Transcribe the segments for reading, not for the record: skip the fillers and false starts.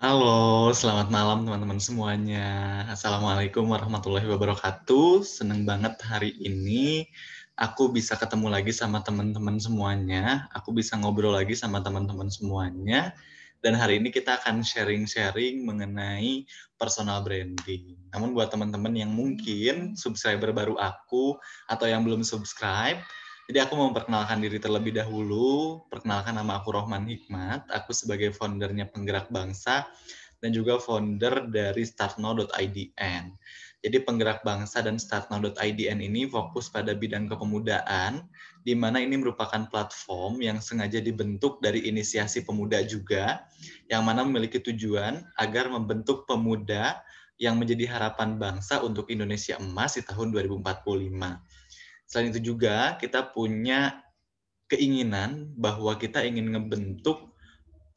Halo, selamat malam teman-teman semuanya. Assalamualaikum warahmatullahi wabarakatuh. Seneng banget hari ini aku bisa ketemu lagi sama teman-teman semuanya. Aku bisa ngobrol lagi sama teman-teman semuanya. Dan hari ini kita akan sharing-sharing mengenai personal branding. Namun buat teman-teman yang mungkin subscriber baru aku atau yang belum subscribe, jadi aku mau memperkenalkan diri terlebih dahulu. Perkenalkan, nama aku Rohman Hikmat. Aku sebagai foundernya Penggerak Bangsa dan juga founder dari startnow.idn. Jadi Penggerak Bangsa dan startnow.idn ini fokus pada bidang kepemudaan, di mana ini merupakan platform yang sengaja dibentuk dari inisiasi pemuda juga, yang mana memiliki tujuan agar membentuk pemuda yang menjadi harapan bangsa untuk Indonesia emas di tahun 2045. Selain itu juga kita punya keinginan bahwa kita ingin ngebentuk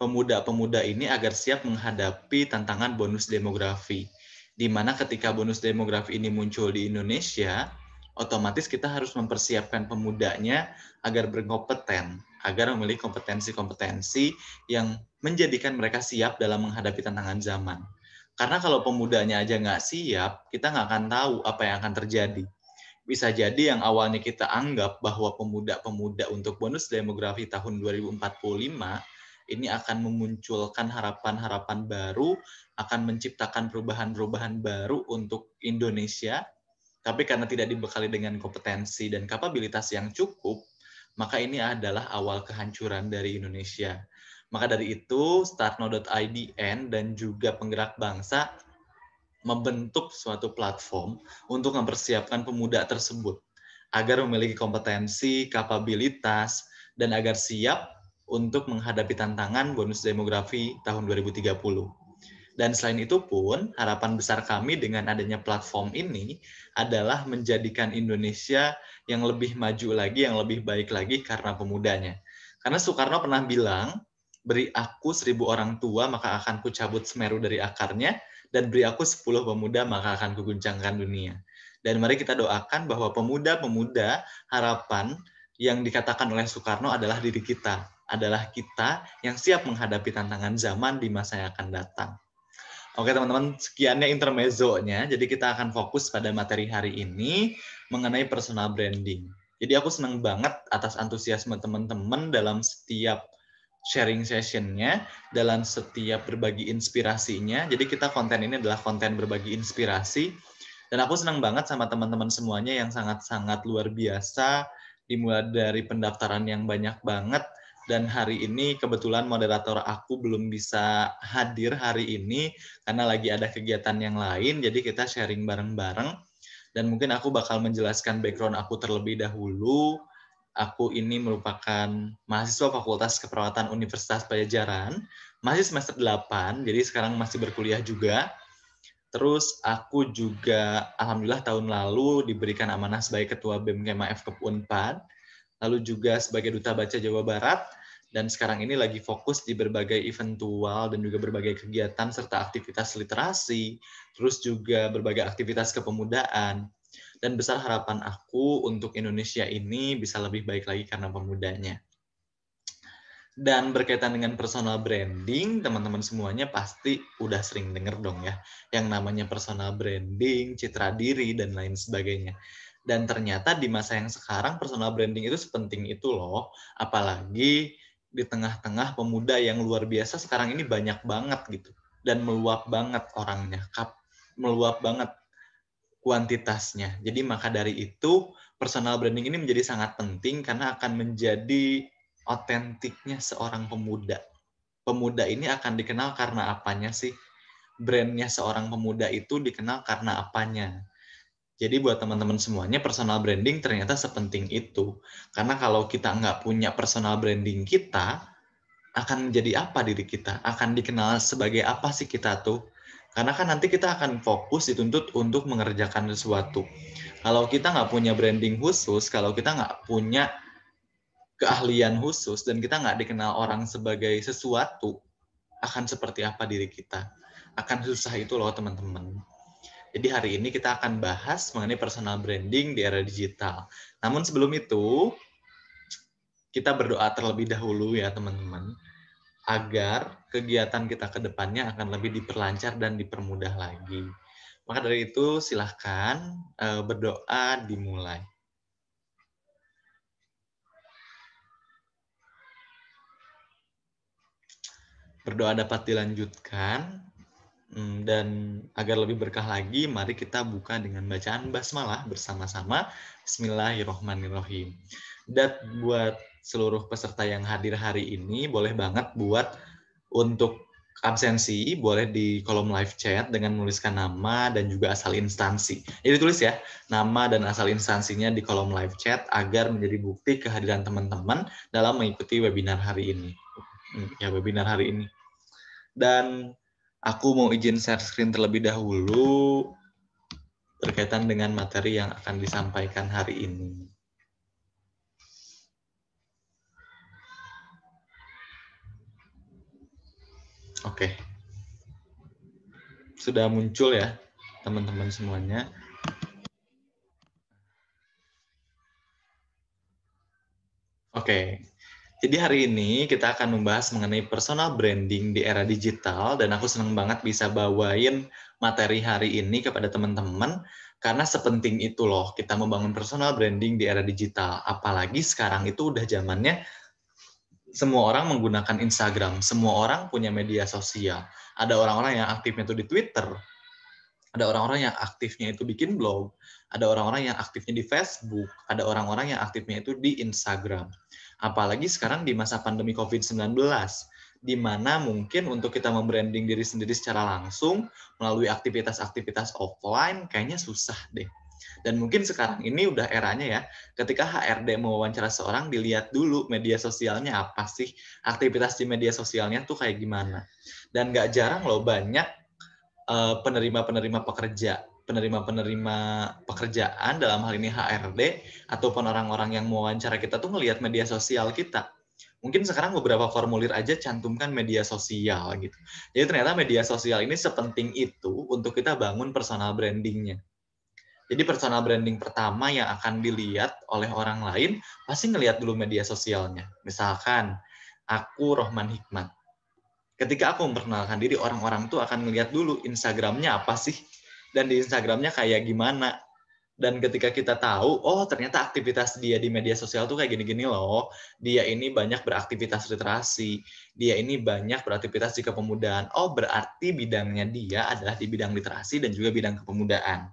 pemuda-pemuda ini agar siap menghadapi tantangan bonus demografi. Di mana ketika bonus demografi ini muncul di Indonesia, otomatis kita harus mempersiapkan pemudanya agar berkompeten, agar memiliki kompetensi-kompetensi yang menjadikan mereka siap dalam menghadapi tantangan zaman. Karena kalau pemudanya aja nggak siap, kita nggak akan tahu apa yang akan terjadi. Bisa jadi yang awalnya kita anggap bahwa pemuda-pemuda untuk bonus demografi tahun 2045 ini akan memunculkan harapan-harapan baru, akan menciptakan perubahan-perubahan baru untuk Indonesia, tapi karena tidak dibekali dengan kompetensi dan kapabilitas yang cukup, maka ini adalah awal kehancuran dari Indonesia. Maka dari itu, startnow.idn dan juga Penggerak Bangsa membentuk suatu platform untuk mempersiapkan pemuda tersebut agar memiliki kompetensi, kapabilitas, dan agar siap untuk menghadapi tantangan bonus demografi tahun 2030. Dan selain itu pun, harapan besar kami dengan adanya platform ini adalah menjadikan Indonesia yang lebih maju lagi, yang lebih baik lagi karena pemudanya. Karena Soekarno pernah bilang, beri aku 1.000 orang tua, maka akan kucabut Semeru dari akarnya, dan beri aku 10 pemuda, maka akan kuguncangkan dunia. Dan mari kita doakan bahwa pemuda-pemuda harapan yang dikatakan oleh Soekarno adalah diri kita, adalah kita yang siap menghadapi tantangan zaman di masa yang akan datang. Oke teman-teman, sekiannya intermezzonya. Jadi kita akan fokus pada materi hari ini mengenai personal branding. Jadi aku senang banget atas antusiasme teman-teman dalam setiap sharing sessionnya, dalam setiap berbagi inspirasinya. Jadi kita konten ini adalah konten berbagi inspirasi. Dan aku senang banget sama teman-teman semuanya yang sangat-sangat luar biasa, dimulai dari pendaftaran yang banyak banget, dan hari ini kebetulan moderator aku belum bisa hadir hari ini karena lagi ada kegiatan yang lain, jadi kita sharing bareng-bareng. Dan mungkin aku bakal menjelaskan background aku terlebih dahulu. Aku ini merupakan mahasiswa Fakultas Keperawatan Universitas Padjadjaran, masih semester 8, jadi sekarang masih berkuliah juga. Terus aku juga alhamdulillah tahun lalu diberikan amanah sebagai Ketua BEM Kema FKUP Unpad, lalu juga sebagai Duta Baca Jawa Barat, dan sekarang ini lagi fokus di berbagai eventual dan juga berbagai kegiatan serta aktivitas literasi, terus juga berbagai aktivitas kepemudaan. Dan besar harapan aku untuk Indonesia ini bisa lebih baik lagi karena pemudanya. Dan berkaitan dengan personal branding, teman-teman semuanya pasti udah sering denger dong ya, yang namanya personal branding, citra diri, dan lain sebagainya. Dan ternyata di masa yang sekarang personal branding itu sepenting itu loh, apalagi di tengah-tengah pemuda yang luar biasa sekarang ini banyak banget gitu, dan meluap banget orangnya, meluap banget kuantitasnya. Jadi maka dari itu personal branding ini menjadi sangat penting karena akan menjadi otentiknya seorang pemuda. Pemuda ini akan dikenal karena apanya sih? Brandnya seorang pemuda itu dikenal karena apanya? Jadi buat teman-teman semuanya, personal branding ternyata sepenting itu. Karena kalau kita nggak punya personal branding kita, akan menjadi apa diri kita? Akan dikenal sebagai apa sih kita tuh? Karena kan nanti kita akan fokus dituntut untuk mengerjakan sesuatu. Kalau kita nggak punya branding khusus, kalau kita nggak punya keahlian khusus, dan kita nggak dikenal orang sebagai sesuatu, akan seperti apa diri kita? Akan susah itu loh teman-teman. Jadi hari ini kita akan bahas mengenai personal branding di era digital. Namun sebelum itu, kita berdoa terlebih dahulu ya teman-teman. agar kegiatan kita ke depannya akan lebih diperlancar dan dipermudah lagi. Maka dari itu silahkan berdoa dimulai. Berdoa dapat dilanjutkan, dan agar lebih berkah lagi, mari kita buka dengan bacaan basmalah bersama-sama. Bismillahirrohmanirrohim. Dan buat seluruh peserta yang hadir hari ini, boleh banget buat untuk absensi, boleh di kolom live chat dengan menuliskan nama dan juga asal instansi. Jadi tulis ya, nama dan asal instansinya di kolom live chat agar menjadi bukti kehadiran teman-teman dalam mengikuti webinar hari ini. Ya, webinar hari ini. Dan aku mau izin share screen terlebih dahulu berkaitan dengan materi yang akan disampaikan hari ini. Oke. Sudah muncul ya, teman-teman semuanya. Oke. Jadi hari ini kita akan membahas mengenai personal branding di era digital, dan aku senang banget bisa bawain materi hari ini kepada teman-teman karena sepenting itu loh kita membangun personal branding di era digital. Apalagi sekarang itu udah zamannya semua orang menggunakan Instagram, semua orang punya media sosial. Ada orang-orang yang aktifnya itu di Twitter, ada orang-orang yang aktifnya itu bikin blog, ada orang-orang yang aktifnya di Facebook, ada orang-orang yang aktifnya itu di Instagram. Apalagi sekarang di masa pandemi COVID-19, di mana mungkin untuk kita membranding diri sendiri secara langsung melalui aktivitas-aktivitas offline kayaknya susah deh. Dan mungkin sekarang ini udah eranya ya, ketika HRD mau wawancara seorang, dilihat dulu media sosialnya apa sih, aktivitas di media sosialnya tuh kayak gimana. Dan nggak jarang loh banyak penerima-penerima pekerjaan dalam hal ini HRD ataupun orang-orang yang mau wawancara kita tuh ngelihat media sosial kita. Mungkin sekarang beberapa formulir aja cantumkan media sosial gitu. Jadi ternyata media sosial ini sepenting itu untuk kita bangun personal brandingnya. Jadi personal branding pertama yang akan dilihat oleh orang lain pasti ngelihat dulu media sosialnya. Misalkan aku Rohman Hikmat. Ketika aku memperkenalkan diri, orang-orang tuh akan ngelihat dulu Instagramnya apa sih, dan di Instagramnya kayak gimana. Dan ketika kita tahu, oh ternyata aktivitas dia di media sosial tuh kayak gini-gini loh. Dia ini banyak beraktivitas literasi, dia ini banyak beraktivitas di kepemudaan. Oh berarti bidangnya dia adalah di bidang literasi dan juga bidang kepemudaan.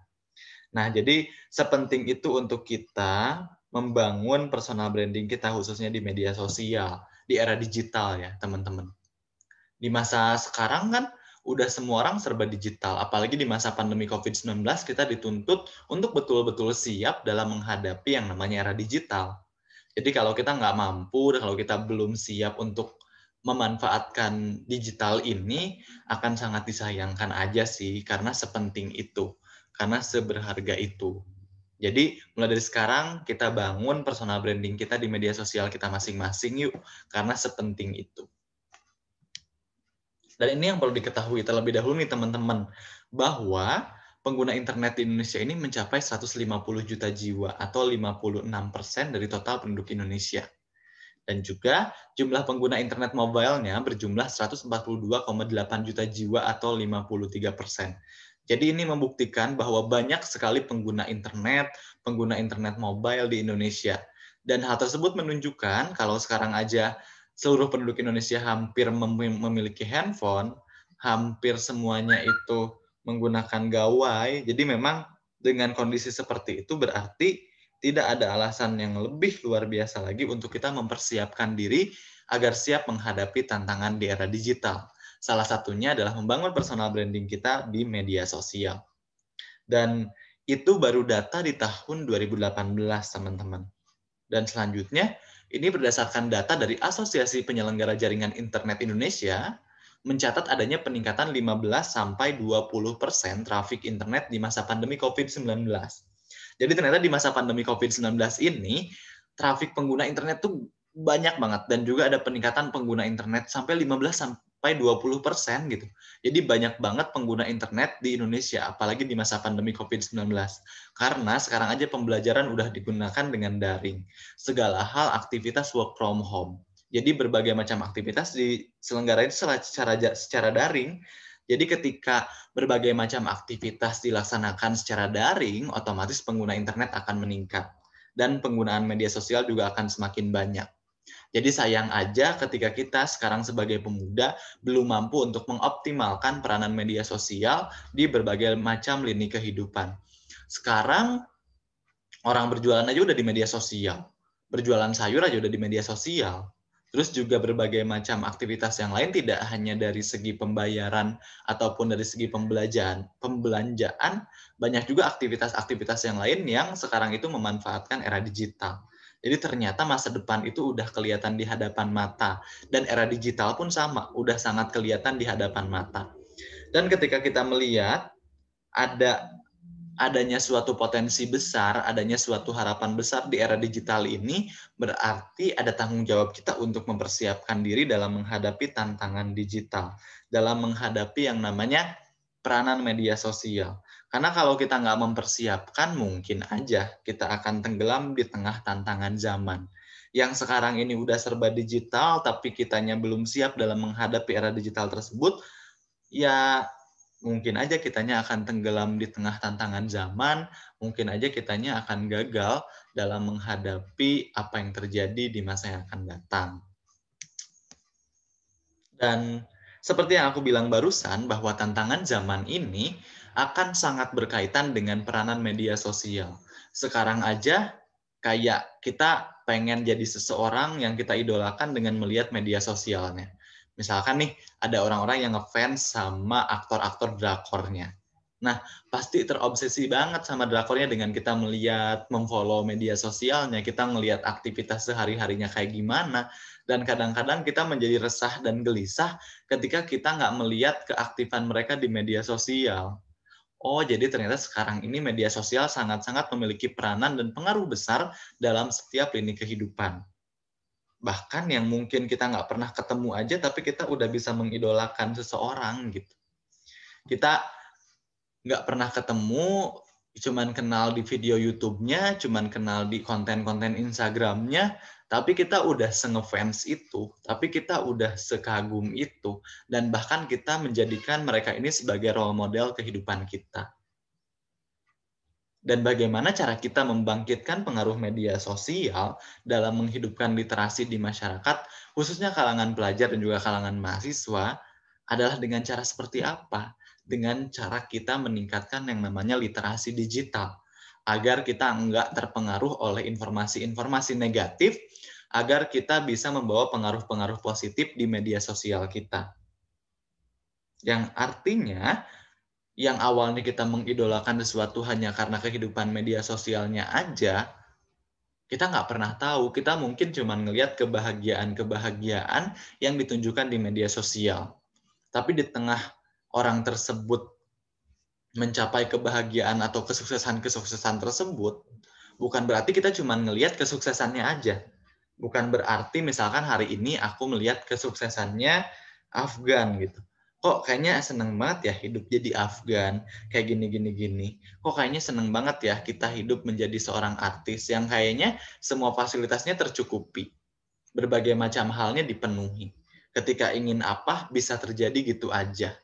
Nah, jadi sepenting itu untuk kita membangun personal branding kita khususnya di media sosial, di era digital ya, teman-teman. Di masa sekarang kan udah semua orang serba digital, apalagi di masa pandemi COVID-19 kita dituntut untuk betul-betul siap dalam menghadapi yang namanya era digital. Jadi kalau kita nggak mampu, dan kalau kita belum siap untuk memanfaatkan digital ini, akan sangat disayangkan aja sih, karena sepenting itu, karena seberharga itu. Jadi mulai dari sekarang kita bangun personal branding kita di media sosial kita masing-masing yuk, karena sepenting itu. Dan ini yang perlu diketahui terlebih dahulu nih teman-teman, bahwa pengguna internet di Indonesia ini mencapai 150 juta jiwa atau 56% dari total penduduk Indonesia. Dan juga jumlah pengguna internet mobile-nya berjumlah 142,8 juta jiwa atau 53%. Jadi ini membuktikan bahwa banyak sekali pengguna internet mobile di Indonesia. Dan hal tersebut menunjukkan kalau sekarang aja seluruh penduduk Indonesia hampir memiliki handphone, hampir semuanya itu menggunakan gawai. Jadi memang dengan kondisi seperti itu berarti tidak ada alasan yang lebih luar biasa lagi untuk kita mempersiapkan diri agar siap menghadapi tantangan di era digital. Salah satunya adalah membangun personal branding kita di media sosial. Dan itu baru data di tahun 2018, teman-teman. Dan selanjutnya, ini berdasarkan data dari Asosiasi Penyelenggara Jaringan Internet Indonesia, mencatat adanya peningkatan 15-20% trafik internet di masa pandemi COVID-19. Jadi ternyata di masa pandemi COVID-19 ini, trafik pengguna internet tuh banyak banget, dan juga ada peningkatan pengguna internet sampai 15-20% gitu. Jadi banyak banget pengguna internet di Indonesia, apalagi di masa pandemi COVID-19. Karena sekarang aja pembelajaran udah digunakan dengan daring. Segala hal aktivitas work from home. Jadi berbagai macam aktivitas diselenggarakan secara daring. Jadi ketika berbagai macam aktivitas dilaksanakan secara daring, otomatis pengguna internet akan meningkat. Dan penggunaan media sosial juga akan semakin banyak. Jadi sayang aja ketika kita sekarang sebagai pemuda belum mampu untuk mengoptimalkan peranan media sosial di berbagai macam lini kehidupan. Sekarang orang berjualan aja udah di media sosial. Berjualan sayur aja udah di media sosial. Terus juga berbagai macam aktivitas yang lain tidak hanya dari segi pembayaran ataupun dari segi pembelanjaan, banyak juga aktivitas-aktivitas yang lain yang sekarang itu memanfaatkan era digital. Jadi ternyata masa depan itu udah kelihatan di hadapan mata. Dan era digital pun sama, udah sangat kelihatan di hadapan mata. Dan ketika kita melihat adanya suatu potensi besar, adanya suatu harapan besar di era digital ini, berarti ada tanggung jawab kita untuk mempersiapkan diri dalam menghadapi tantangan digital, dalam menghadapi yang namanya peranan media sosial. Karena kalau kita nggak mempersiapkan, mungkin aja kita akan tenggelam di tengah tantangan zaman. Yang sekarang ini udah serba digital, tapi kitanya belum siap dalam menghadapi era digital tersebut, ya mungkin aja kitanya akan tenggelam di tengah tantangan zaman, mungkin aja kitanya akan gagal dalam menghadapi apa yang terjadi di masa yang akan datang. Dan seperti yang aku bilang barusan, bahwa tantangan zaman ini akan sangat berkaitan dengan peranan media sosial. Sekarang aja kayak kita pengen jadi seseorang yang kita idolakan dengan melihat media sosialnya. Misalkan nih, ada orang-orang yang ngefans sama aktor-aktor drakornya. Nah, pasti terobsesi banget sama drakornya dengan kita melihat, memfollow media sosialnya, kita melihat aktivitas sehari-harinya kayak gimana, dan kadang-kadang kita menjadi resah dan gelisah ketika kita nggak melihat keaktifan mereka di media sosial. Oh, jadi ternyata sekarang ini media sosial sangat-sangat memiliki peranan dan pengaruh besar dalam setiap lini kehidupan. Bahkan yang mungkin kita nggak pernah ketemu aja, tapi kita udah bisa mengidolakan seseorang gitu. Kita nggak pernah ketemu, cuman kenal di video YouTube-nya, cuman kenal di konten-konten Instagram-nya, tapi kita udah se-ngefans itu, tapi kita udah sekagum itu, dan bahkan kita menjadikan mereka ini sebagai role model kehidupan kita. Dan bagaimana cara kita membangkitkan pengaruh media sosial dalam menghidupkan literasi di masyarakat, khususnya kalangan pelajar dan juga kalangan mahasiswa, adalah dengan cara seperti apa? Dengan cara kita meningkatkan yang namanya literasi digital, agar kita enggak terpengaruh oleh informasi-informasi negatif, agar kita bisa membawa pengaruh-pengaruh positif di media sosial kita. Yang artinya, yang awalnya kita mengidolakan sesuatu hanya karena kehidupan media sosialnya aja, kita nggak pernah tahu. Kita mungkin cuma ngelihat kebahagiaan-kebahagiaan yang ditunjukkan di media sosial. Tapi di tengah orang tersebut mencapai kebahagiaan atau kesuksesan-kesuksesan tersebut, bukan berarti kita cuma ngelihat kesuksesannya aja. Bukan berarti misalkan hari ini aku melihat kesuksesannya Afgan gitu. Kok kayaknya seneng banget ya hidup jadi Afgan, kayak gini. Kok kayaknya seneng banget ya kita hidup menjadi seorang artis yang kayaknya semua fasilitasnya tercukupi. Berbagai macam halnya dipenuhi. Ketika ingin apa, bisa terjadi gitu aja.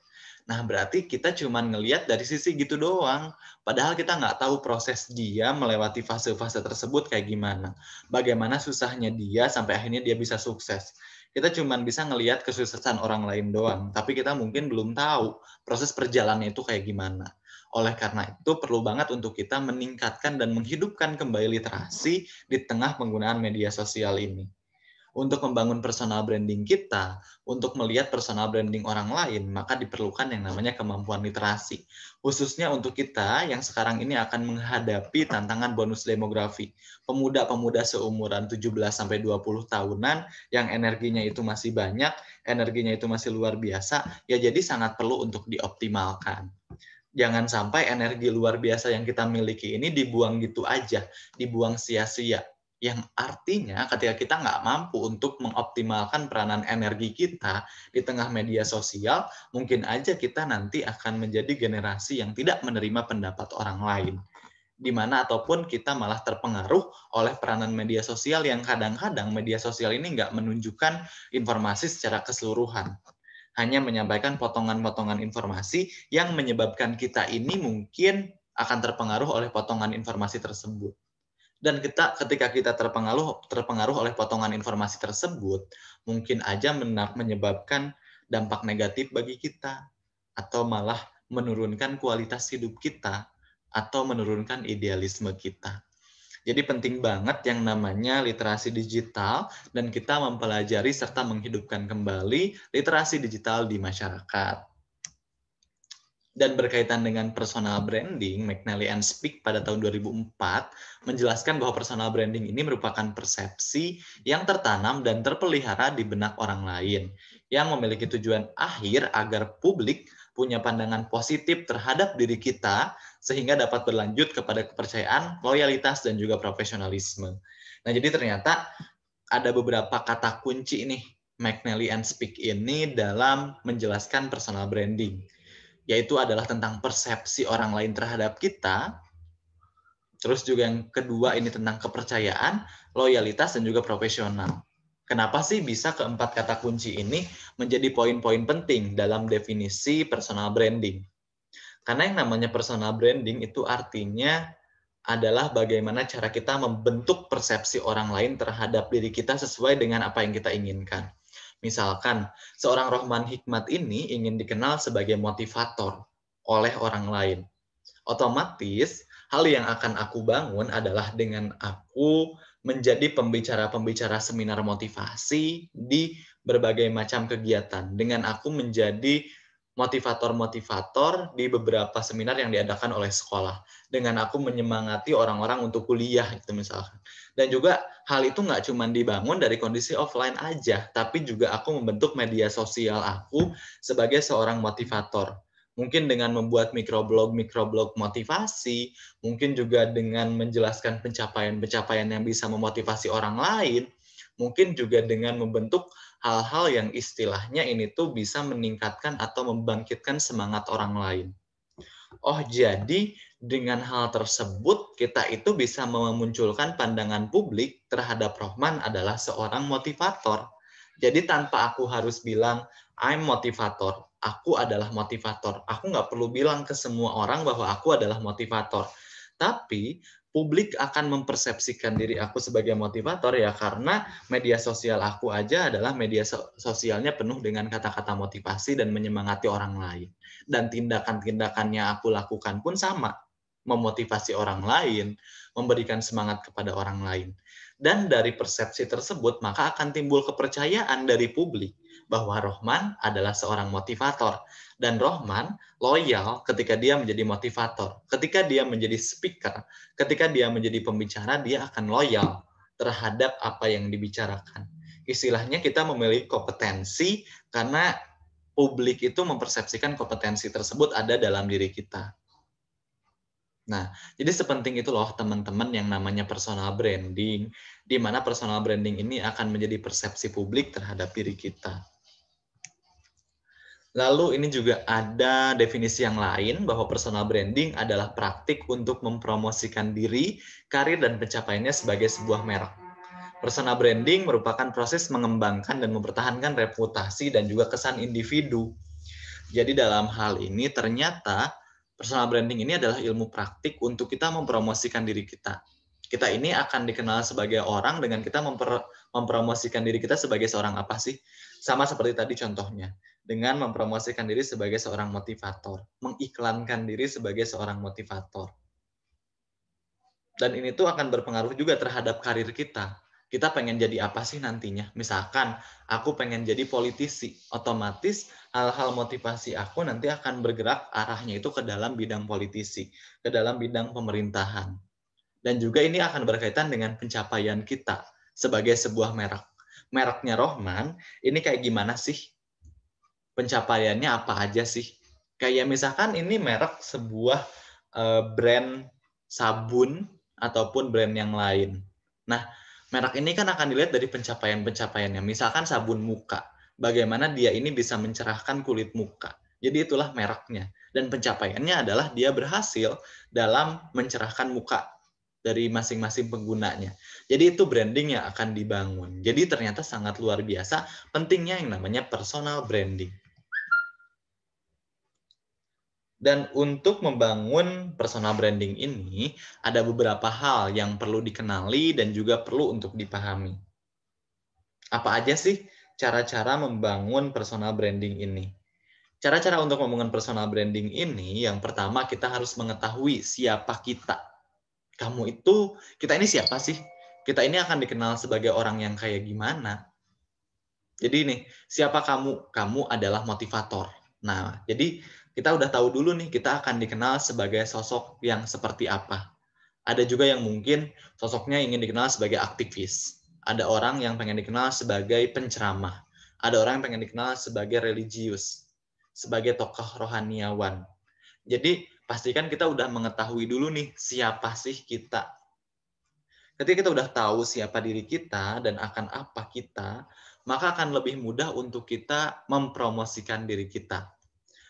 Nah, berarti kita cuma ngelihat dari sisi gitu doang. Padahal kita nggak tahu proses dia melewati fase-fase tersebut kayak gimana. Bagaimana susahnya dia sampai akhirnya dia bisa sukses. Kita cuma bisa ngelihat kesuksesan orang lain doang, tapi kita mungkin belum tahu proses perjalanannya itu kayak gimana. Oleh karena itu, perlu banget untuk kita meningkatkan dan menghidupkan kembali literasi di tengah penggunaan media sosial ini. Untuk membangun personal branding kita, untuk melihat personal branding orang lain, maka diperlukan yang namanya kemampuan literasi. Khususnya untuk kita yang sekarang ini akan menghadapi tantangan bonus demografi. Pemuda-pemuda seumuran 17-20 tahunan yang energinya itu masih banyak, energinya itu masih luar biasa, ya jadi sangat perlu untuk dioptimalkan. Jangan sampai energi luar biasa yang kita miliki ini dibuang gitu aja, dibuang sia-sia. Yang artinya ketika kita nggak mampu untuk mengoptimalkan peranan energi kita di tengah media sosial, mungkin aja kita nanti akan menjadi generasi yang tidak menerima pendapat orang lain. di mana ataupun kita malah terpengaruh oleh peranan media sosial yang kadang-kadang media sosial ini nggak menunjukkan informasi secara keseluruhan. Hanya menyampaikan potongan-potongan informasi yang menyebabkan kita ini mungkin akan terpengaruh oleh potongan informasi tersebut. Dan ketika kita terpengaruh oleh potongan informasi tersebut, mungkin aja menyebabkan dampak negatif bagi kita, atau malah menurunkan kualitas hidup kita, atau menurunkan idealisme kita. Jadi penting banget yang namanya literasi digital, dan kita mempelajari serta menghidupkan kembali literasi digital di masyarakat. Dan berkaitan dengan personal branding, McNally and Speak pada tahun 2004 menjelaskan bahwa personal branding ini merupakan persepsi yang tertanam dan terpelihara di benak orang lain, yang memiliki tujuan akhir agar publik punya pandangan positif terhadap diri kita, sehingga dapat berlanjut kepada kepercayaan, loyalitas, dan juga profesionalisme. Nah, jadi ternyata ada beberapa kata kunci nih, McNally and Speak ini dalam menjelaskan personal branding, yaitu adalah tentang persepsi orang lain terhadap kita. Terus juga yang kedua ini tentang kepercayaan, loyalitas, dan juga profesional. Kenapa sih bisa keempat kata kunci ini menjadi poin-poin penting dalam definisi personal branding? Karena yang namanya personal branding itu artinya adalah bagaimana cara kita membentuk persepsi orang lain terhadap diri kita sesuai dengan apa yang kita inginkan. Misalkan, seorang Rohman Hikmat ini ingin dikenal sebagai motivator oleh orang lain. Otomatis, hal yang akan aku bangun adalah dengan aku menjadi pembicara-pembicara seminar motivasi di berbagai macam kegiatan. Dengan aku menjadi motivator-motivator di beberapa seminar yang diadakan oleh sekolah. Dengan aku menyemangati orang-orang untuk kuliah, gitu misalkan. Dan juga hal itu nggak cuma dibangun dari kondisi offline aja, tapi juga aku membentuk media sosial aku sebagai seorang motivator. Mungkin dengan membuat mikroblog motivasi, mungkin juga dengan menjelaskan pencapaian-pencapaian yang bisa memotivasi orang lain, mungkin juga dengan membentuk hal-hal yang istilahnya ini tuh bisa meningkatkan atau membangkitkan semangat orang lain. Oh, jadi dengan hal tersebut kita itu bisa memunculkan pandangan publik terhadap Rohman adalah seorang motivator. Jadi tanpa aku harus bilang I'm motivator, aku adalah motivator. Aku nggak perlu bilang ke semua orang bahwa aku adalah motivator. Tapi publik akan mempersepsikan diri aku sebagai motivator ya karena media sosial aku aja adalah media sosialnya penuh dengan kata-kata motivasi dan menyemangati orang lain. Dan tindakan-tindakan yang aku lakukan pun sama, memotivasi orang lain, memberikan semangat kepada orang lain. Dan dari persepsi tersebut maka akan timbul kepercayaan dari publik bahwa Rohman adalah seorang motivator. Dan Rohman loyal ketika dia menjadi motivator. Ketika dia menjadi speaker, ketika dia menjadi pembicara, dia akan loyal terhadap apa yang dibicarakan. Istilahnya kita memiliki kompetensi karena publik itu mempersepsikan kompetensi tersebut ada dalam diri kita. Nah, jadi sepenting itu loh teman-teman yang namanya personal branding, di mana personal branding ini akan menjadi persepsi publik terhadap diri kita. Lalu ini juga ada definisi yang lain bahwa personal branding adalah praktik untuk mempromosikan diri, karir, dan pencapaiannya sebagai sebuah merek. Personal branding merupakan proses mengembangkan dan mempertahankan reputasi dan juga kesan individu. Jadi dalam hal ini ternyata personal branding ini adalah ilmu praktik untuk kita mempromosikan diri kita. Kita ini akan dikenal sebagai orang dengan kita mempromosikan diri kita sebagai seorang apa sih? Sama seperti tadi contohnya, dengan mempromosikan diri sebagai seorang motivator, mengiklankan diri sebagai seorang motivator. Dan ini tuh akan berpengaruh juga terhadap karir kita. Kita pengen jadi apa sih nantinya? Misalkan aku pengen jadi politisi, otomatis hal-hal motivasi aku nanti akan bergerak arahnya itu ke dalam bidang politisi, ke dalam bidang pemerintahan. Dan juga ini akan berkaitan dengan pencapaian kita sebagai sebuah merek. Mereknya Rohman, ini kayak gimana sih? Pencapaiannya apa aja sih? Kayak misalkan ini merek sebuah brand sabun ataupun brand yang lain. Nah, merek ini kan akan dilihat dari pencapaian-pencapaiannya. Misalkan sabun muka, bagaimana dia ini bisa mencerahkan kulit muka. Jadi itulah mereknya. Dan pencapaiannya adalah dia berhasil dalam mencerahkan muka dari masing-masing penggunanya. Jadi itu branding yang akan dibangun. Jadi ternyata sangat luar biasa pentingnya yang namanya personal branding. Dan untuk membangun personal branding ini, ada beberapa hal yang perlu dikenali dan juga perlu untuk dipahami. Apa aja sih cara-cara membangun personal branding ini? Cara-cara untuk membangun personal branding ini, yang pertama kita harus mengetahui siapa kita. Kita ini siapa sih? Kita ini akan dikenal sebagai orang yang kayak gimana? Jadi nih, siapa kamu? Kamu adalah motivator. Nah, jadi kita udah tahu dulu nih, kita akan dikenal sebagai sosok yang seperti apa. Ada juga yang mungkin sosoknya ingin dikenal sebagai aktivis. Ada orang yang pengen dikenal sebagai penceramah. Ada orang yang pengen dikenal sebagai religius, sebagai tokoh rohaniawan. Jadi pastikan kita udah mengetahui dulu nih siapa sih kita. Ketika kita udah tahu siapa diri kita dan akan apa kita, maka akan lebih mudah untuk kita mempromosikan diri kita.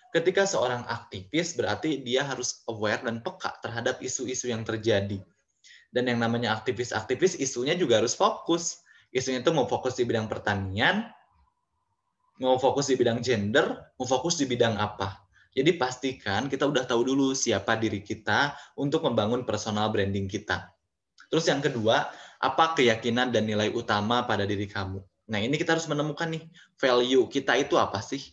Ketika seorang aktivis berarti dia harus aware dan peka terhadap isu-isu yang terjadi. Dan yang namanya aktivis-aktivis isunya juga harus fokus. Isunya itu mau fokus di bidang pertanian, mau fokus di bidang gender, mau fokus di bidang apa. Jadi pastikan kita udah tahu dulu siapa diri kita untuk membangun personal branding kita. Terus yang kedua, apa keyakinan dan nilai utama pada diri kamu? Nah, ini kita harus menemukan nih, value kita itu apa sih?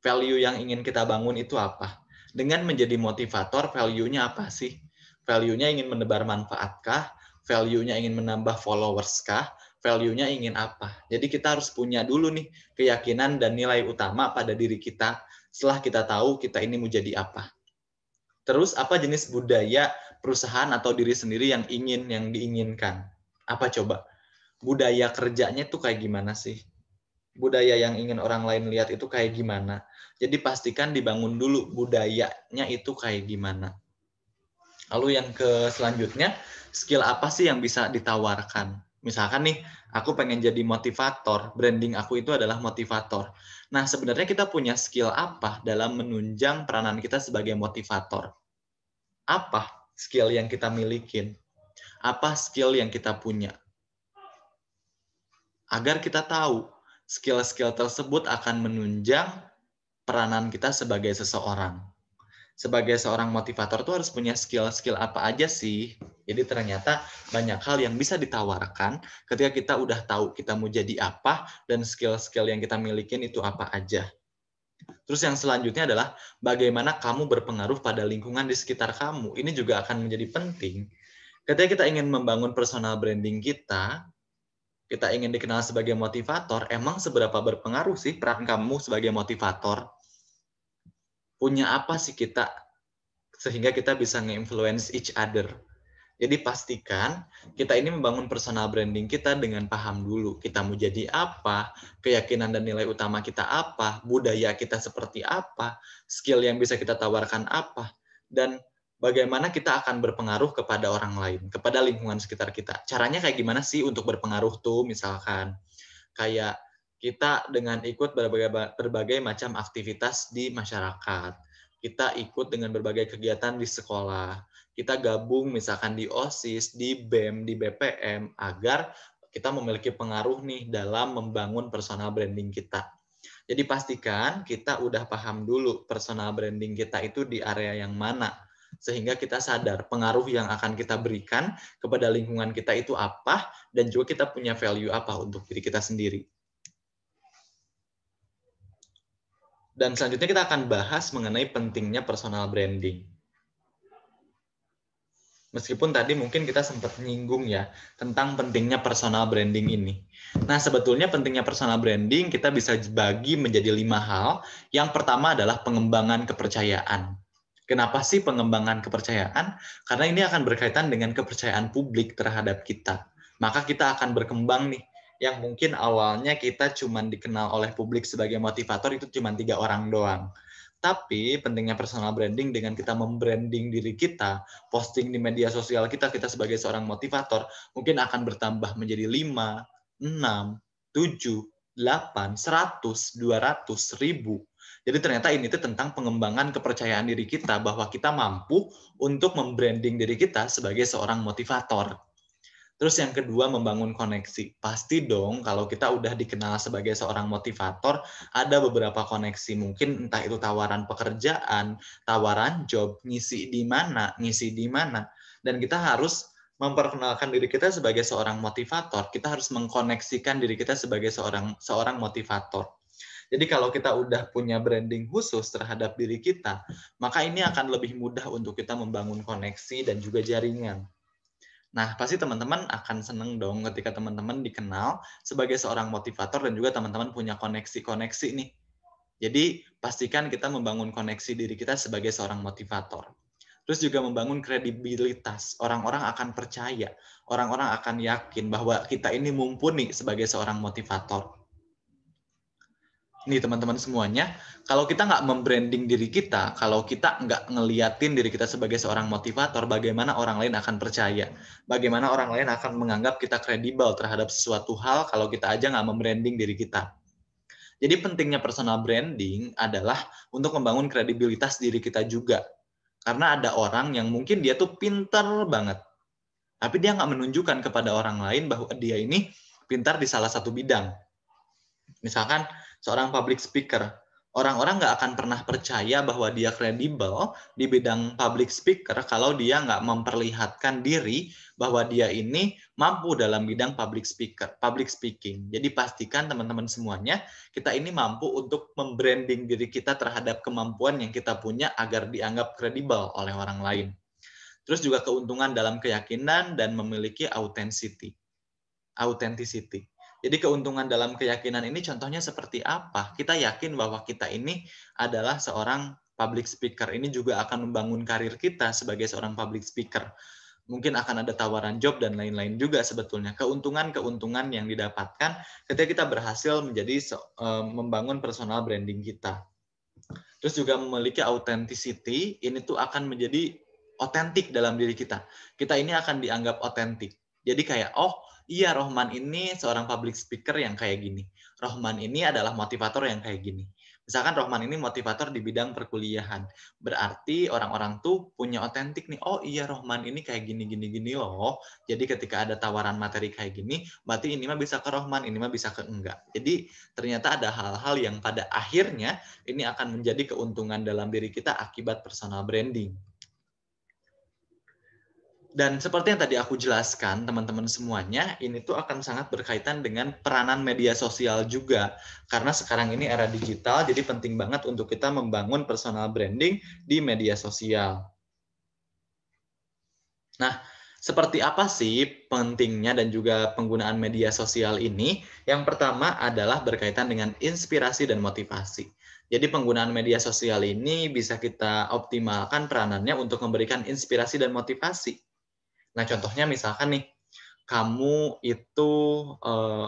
Value yang ingin kita bangun itu apa? Dengan menjadi motivator, value-nya apa sih? Value-nya ingin menebar manfaatkah? Value-nya ingin menambah followers kah? Value-nya ingin apa? Jadi kita harus punya dulu nih keyakinan dan nilai utama pada diri kita setelah kita tahu kita ini mau jadi apa. Terus apa jenis budaya perusahaan atau diri sendiri yang diinginkan? Apa coba? Budaya kerjanya itu kayak gimana sih? Budaya yang ingin orang lain lihat itu kayak gimana? Jadi pastikan dibangun dulu budayanya itu kayak gimana. Lalu yang ke selanjutnya, skill apa sih yang bisa ditawarkan? Misalkan nih, aku pengen jadi motivator, branding aku itu adalah motivator. Nah, sebenarnya kita punya skill apa dalam menunjang peranan kita sebagai motivator? Apa skill yang kita milikin? Apa skill yang kita punya? Agar kita tahu skill-skill tersebut akan menunjang peranan kita sebagai seseorang. Sebagai seorang motivator tuh harus punya skill-skill apa aja sih? Jadi ternyata banyak hal yang bisa ditawarkan ketika kita udah tahu kita mau jadi apa dan skill-skill yang kita milikin itu apa aja. Terus yang selanjutnya adalah bagaimana kamu berpengaruh pada lingkungan di sekitar kamu. Ini juga akan menjadi penting. Ketika kita ingin membangun personal branding kita ingin dikenal sebagai motivator, emang seberapa berpengaruh sih peran kamu sebagai motivator? Punya apa sih kita sehingga kita bisa nge-influence each other? Jadi pastikan kita ini membangun personal branding kita dengan paham dulu kita mau jadi apa, keyakinan dan nilai utama kita apa, budaya kita seperti apa, skill yang bisa kita tawarkan apa, dan bagaimana kita akan berpengaruh kepada orang lain, kepada lingkungan sekitar kita. Caranya kayak gimana sih untuk berpengaruh tuh, misalkan kayak kita dengan ikut berbagai macam aktivitas di masyarakat, kita ikut dengan berbagai kegiatan di sekolah, kita gabung misalkan di OSIS, di BEM, di BPM, agar kita memiliki pengaruh nih dalam membangun personal branding kita. Jadi pastikan kita udah paham dulu personal branding kita itu di area yang mana, sehingga kita sadar pengaruh yang akan kita berikan kepada lingkungan kita itu apa, dan juga kita punya value apa untuk diri kita sendiri. Dan selanjutnya kita akan bahas mengenai pentingnya personal branding. Meskipun tadi mungkin kita sempat menyinggung ya tentang pentingnya personal branding ini. Nah, sebetulnya pentingnya personal branding kita bisa bagi menjadi 5 hal. Yang pertama adalah pengembangan kepercayaan. Kenapa sih pengembangan kepercayaan? Karena ini akan berkaitan dengan kepercayaan publik terhadap kita. Maka kita akan berkembang nih. Yang mungkin awalnya kita cuma dikenal oleh publik sebagai motivator itu cuma 3 orang doang. Tapi pentingnya personal branding dengan kita membranding diri kita, posting di media sosial kita sebagai seorang motivator, mungkin akan bertambah menjadi 5, 6, 7, 8, 100, 200, 1000. Jadi ternyata ini tuh tentang pengembangan kepercayaan diri kita bahwa kita mampu untuk membranding diri kita sebagai seorang motivator. Terus yang kedua, membangun koneksi. Pasti dong kalau kita udah dikenal sebagai seorang motivator, ada beberapa koneksi. Mungkin entah itu tawaran pekerjaan, tawaran job, ngisi di mana, ngisi di mana. Dan kita harus memperkenalkan diri kita sebagai seorang motivator. Kita harus mengkoneksikan diri kita sebagai seorang motivator. Jadi kalau kita udah punya branding khusus terhadap diri kita, maka ini akan lebih mudah untuk kita membangun koneksi dan juga jaringan. Nah, pasti teman-teman akan seneng dong ketika teman-teman dikenal sebagai seorang motivator dan juga teman-teman punya koneksi-koneksi nih. Jadi, pastikan kita membangun koneksi diri kita sebagai seorang motivator. Terus juga membangun kredibilitas. Orang-orang akan percaya, orang-orang akan yakin bahwa kita ini mumpuni sebagai seorang motivator. Nih teman-teman semuanya, kalau kita nggak membranding diri kita, kalau kita nggak ngeliatin diri kita sebagai seorang motivator, bagaimana orang lain akan percaya? Bagaimana orang lain akan menganggap kita kredibel terhadap sesuatu hal kalau kita aja nggak membranding diri kita? Jadi pentingnya personal branding adalah untuk membangun kredibilitas diri kita juga. Karena ada orang yang mungkin dia tuh pinter banget, tapi dia nggak menunjukkan kepada orang lain bahwa dia ini pintar di salah satu bidang. Misalkan seorang public speaker, orang-orang nggak akan pernah percaya bahwa dia kredibel di bidang public speaker kalau dia nggak memperlihatkan diri bahwa dia ini mampu dalam bidang public speaking. Jadi pastikan teman-teman semuanya, kita ini mampu untuk membranding diri kita terhadap kemampuan yang kita punya agar dianggap kredibel oleh orang lain. Terus juga keuntungan dalam keyakinan dan memiliki authenticity. Jadi keuntungan dalam keyakinan ini contohnya seperti apa? Kita yakin bahwa kita ini adalah seorang public speaker. Ini juga akan membangun karir kita sebagai seorang public speaker. Mungkin akan ada tawaran job dan lain-lain juga sebetulnya. Keuntungan-keuntungan yang didapatkan ketika kita berhasil membangun personal branding kita. Terus juga memiliki authenticity, ini tuh akan menjadi otentik dalam diri kita. Kita ini akan dianggap otentik. Jadi kayak, oh iya, Rohman ini seorang public speaker yang kayak gini. Rohman ini adalah motivator yang kayak gini. Misalkan Rohman ini motivator di bidang perkuliahan. Berarti orang-orang tuh punya otentik nih. Oh iya, Rohman ini kayak gini loh. Jadi ketika ada tawaran materi kayak gini, berarti ini mah bisa ke Rohman, ini mah bisa ke enggak. Jadi ternyata ada hal-hal yang pada akhirnya ini akan menjadi keuntungan dalam diri kita akibat personal branding. Dan seperti yang tadi aku jelaskan, teman-teman semuanya, ini tuh akan sangat berkaitan dengan peranan media sosial juga. Karena sekarang ini era digital, jadi penting banget untuk kita membangun personal branding di media sosial. Nah, seperti apa sih pentingnya dan juga penggunaan media sosial ini? Yang pertama adalah berkaitan dengan inspirasi dan motivasi. Jadi penggunaan media sosial ini bisa kita optimalkan peranannya untuk memberikan inspirasi dan motivasi. Nah, contohnya misalkan nih, kamu itu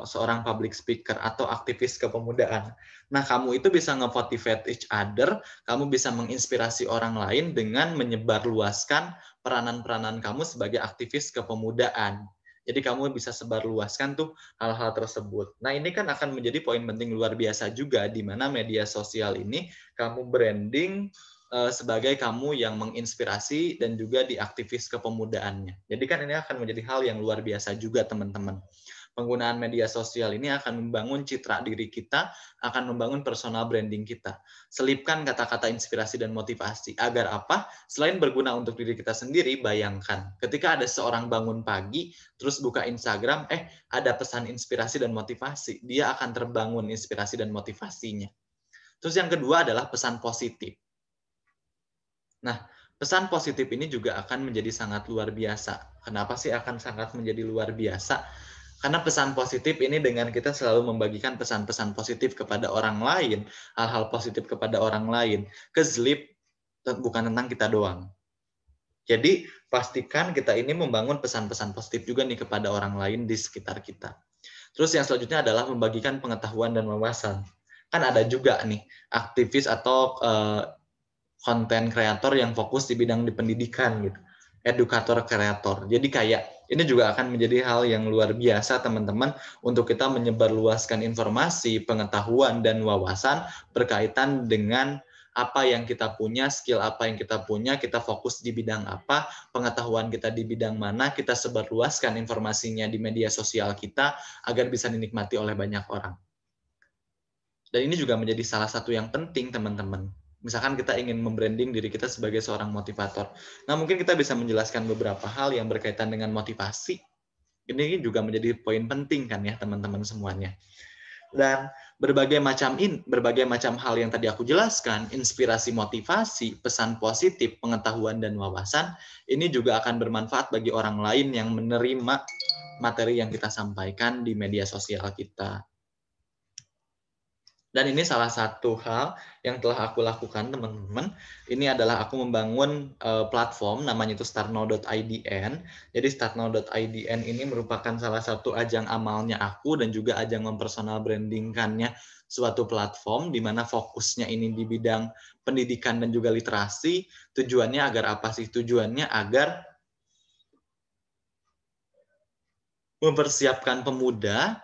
seorang public speaker atau aktivis kepemudaan. Nah, kamu itu bisa nge-motivate each other, kamu bisa menginspirasi orang lain dengan menyebarluaskan peranan-peranan kamu sebagai aktivis kepemudaan. Jadi kamu bisa sebarluaskan tuh hal-hal tersebut. Nah, ini kan akan menjadi poin penting luar biasa juga, di mana media sosial ini kamu branding sebagai kamu yang menginspirasi dan juga di aktivis kepemudaannya. Jadi kan ini akan menjadi hal yang luar biasa juga teman-teman. Penggunaan media sosial ini akan membangun citra diri kita, akan membangun personal branding kita. Selipkan kata-kata inspirasi dan motivasi. Agar apa? Selain berguna untuk diri kita sendiri, bayangkan ketika ada seorang bangun pagi, terus buka Instagram, ada pesan inspirasi dan motivasi. Dia akan terbangun inspirasi dan motivasinya. Terus yang kedua adalah pesan positif. Nah, pesan positif ini juga akan menjadi sangat luar biasa. Kenapa sih akan sangat menjadi luar biasa? Karena pesan positif ini dengan kita selalu membagikan pesan-pesan positif kepada orang lain, hal-hal positif kepada orang lain, kezelip bukan tentang kita doang. Jadi pastikan kita ini membangun pesan-pesan positif juga nih kepada orang lain di sekitar kita. Terus yang selanjutnya adalah membagikan pengetahuan dan wawasan. Kan ada juga nih aktivis atau konten kreator yang fokus di bidang di pendidikan gitu, edukator kreator. Jadi kayak Ini juga akan menjadi hal yang luar biasa teman-teman untuk kita menyebarluaskan informasi, pengetahuan, dan wawasan berkaitan dengan apa yang kita punya, skill apa yang kita punya, kita fokus di bidang apa, pengetahuan kita di bidang mana, kita sebarluaskan informasinya di media sosial kita agar bisa dinikmati oleh banyak orang. Dan ini juga menjadi salah satu yang penting, teman-teman. Misalkan kita ingin membranding diri kita sebagai seorang motivator. Nah, mungkin kita bisa menjelaskan beberapa hal yang berkaitan dengan motivasi. Ini juga menjadi poin penting kan ya, teman-teman semuanya. Dan berbagai macam hal yang tadi aku jelaskan, inspirasi motivasi, pesan positif, pengetahuan dan wawasan, ini juga akan bermanfaat bagi orang lain yang menerima materi yang kita sampaikan di media sosial kita. Dan ini salah satu hal yang telah aku lakukan, teman-teman. Ini adalah aku membangun platform, namanya itu startnow.idn. Jadi startnow.idn ini merupakan salah satu ajang amalnya aku dan juga ajang mempersonal brandingkannya suatu platform di mana fokusnya ini di bidang pendidikan dan juga literasi. Tujuannya agar apa sih? Tujuannya agar mempersiapkan pemuda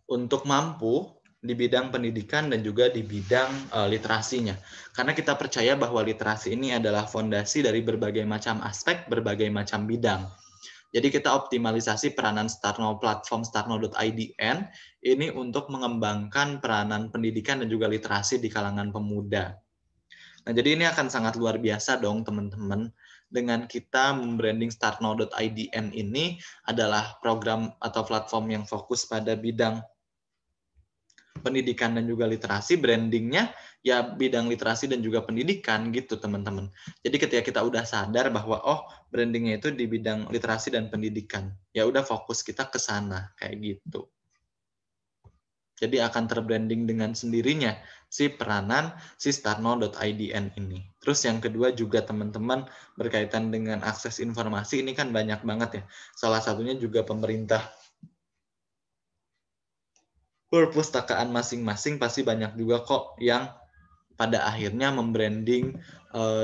untuk mampu di bidang pendidikan dan juga di bidang literasinya. Karena kita percaya bahwa literasi ini adalah fondasi dari berbagai macam aspek, berbagai macam bidang. Jadi kita optimalisasi peranan Startnow platform startnow.idn ini untuk mengembangkan peranan pendidikan dan juga literasi di kalangan pemuda. Nah, jadi ini akan sangat luar biasa dong, teman-teman. Dengan kita membranding startnow.idn ini adalah program atau platform yang fokus pada bidang pendidikan dan juga literasi, brandingnya ya bidang literasi dan juga pendidikan gitu teman-teman. Jadi ketika kita udah sadar bahwa oh brandingnya itu di bidang literasi dan pendidikan, ya udah fokus kita ke sana kayak gitu. Jadi akan terbranding dengan sendirinya si peranan si startnow.idn ini. Terus yang kedua juga teman-teman berkaitan dengan akses informasi ini kan banyak banget ya. Salah satunya juga pemerintah perpustakaan masing-masing pasti banyak juga kok yang pada akhirnya membranding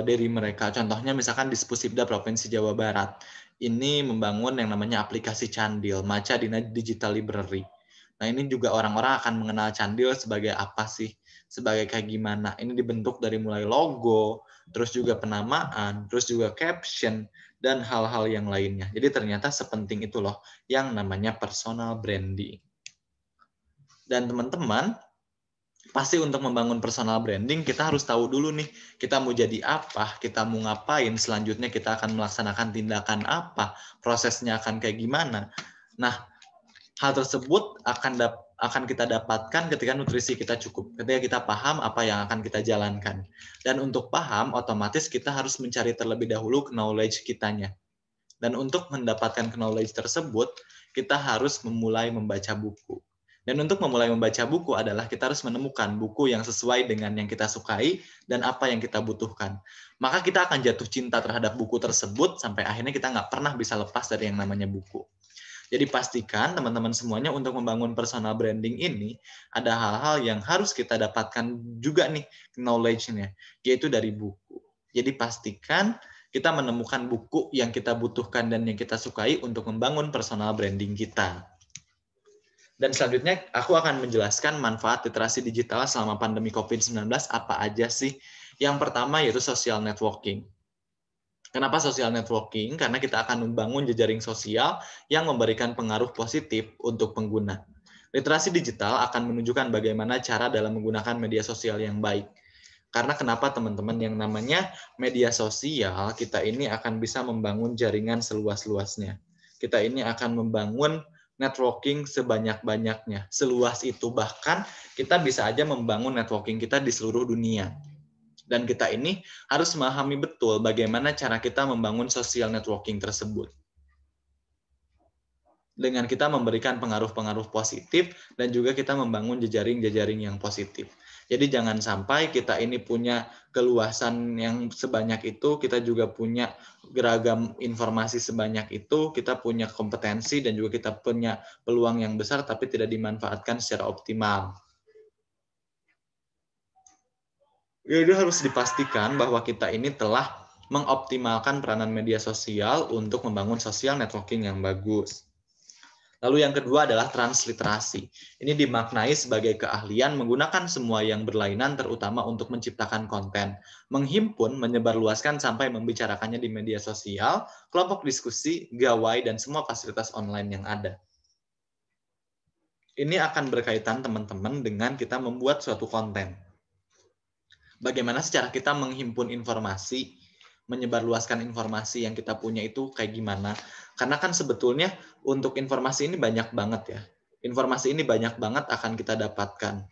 dari mereka. Contohnya misalkan di Dispusibda Provinsi Jawa Barat. Ini membangun yang namanya aplikasi Candil, Maca Dina Digital Library. Nah, ini juga orang-orang akan mengenal Candil sebagai apa sih? Sebagai kayak gimana? Ini dibentuk dari mulai logo, terus juga penamaan, terus juga caption, dan hal-hal yang lainnya. Jadi ternyata sepenting itu loh yang namanya personal branding. Dan teman-teman, pasti untuk membangun personal branding, kita harus tahu dulu nih, kita mau jadi apa, kita mau ngapain, selanjutnya kita akan melaksanakan tindakan apa, prosesnya akan kayak gimana. Nah, hal tersebut akan kita dapatkan ketika nutrisi kita cukup, ketika kita paham apa yang akan kita jalankan. Dan untuk paham, otomatis kita harus mencari terlebih dahulu knowledge kitanya. Dan untuk mendapatkan knowledge tersebut, kita harus memulai membaca buku. Dan untuk memulai membaca buku adalah kita harus menemukan buku yang sesuai dengan yang kita sukai dan apa yang kita butuhkan. Maka kita akan jatuh cinta terhadap buku tersebut sampai akhirnya kita nggak pernah bisa lepas dari yang namanya buku. Jadi pastikan teman-teman semuanya untuk membangun personal branding ini ada hal-hal yang harus kita dapatkan juga nih knowledge-nya, yaitu dari buku. Jadi pastikan kita menemukan buku yang kita butuhkan dan yang kita sukai untuk membangun personal branding kita. Dan selanjutnya aku akan menjelaskan manfaat literasi digital selama pandemi COVID-19 apa aja sih. Yang pertama yaitu social networking. Kenapa social networking? Karena kita akan membangun jejaring sosial yang memberikan pengaruh positif untuk pengguna. Literasi digital akan menunjukkan bagaimana cara dalam menggunakan media sosial yang baik. Karena kenapa teman-teman yang namanya media sosial, kita ini akan bisa membangun jaringan seluas-luasnya. Kita ini akan membangun networking sebanyak-banyaknya. Seluas itu bahkan kita bisa aja membangun networking kita di seluruh dunia. Dan kita ini harus memahami betul bagaimana cara kita membangun social networking tersebut. Dengan kita memberikan pengaruh-pengaruh positif dan juga kita membangun jejaring-jejaring yang positif. Jadi jangan sampai kita ini punya keluasan yang sebanyak itu, kita juga punya beragam informasi sebanyak itu, kita punya kompetensi dan juga kita punya peluang yang besar tapi tidak dimanfaatkan secara optimal. Jadi harus dipastikan bahwa kita ini telah mengoptimalkan peranan media sosial untuk membangun social networking yang bagus. Lalu yang kedua adalah transliterasi. Ini dimaknai sebagai keahlian menggunakan semua yang berlainan terutama untuk menciptakan konten, menghimpun, menyebarluaskan sampai membicarakannya di media sosial, kelompok diskusi, gawai, dan semua fasilitas online yang ada. Ini akan berkaitan teman-teman dengan kita membuat suatu konten. Bagaimana secara kita menghimpun informasi, menyebarluaskan informasi yang kita punya itu kayak gimana. Karena kan sebetulnya untuk informasi ini banyak banget ya. Informasi ini banyak banget akan kita dapatkan.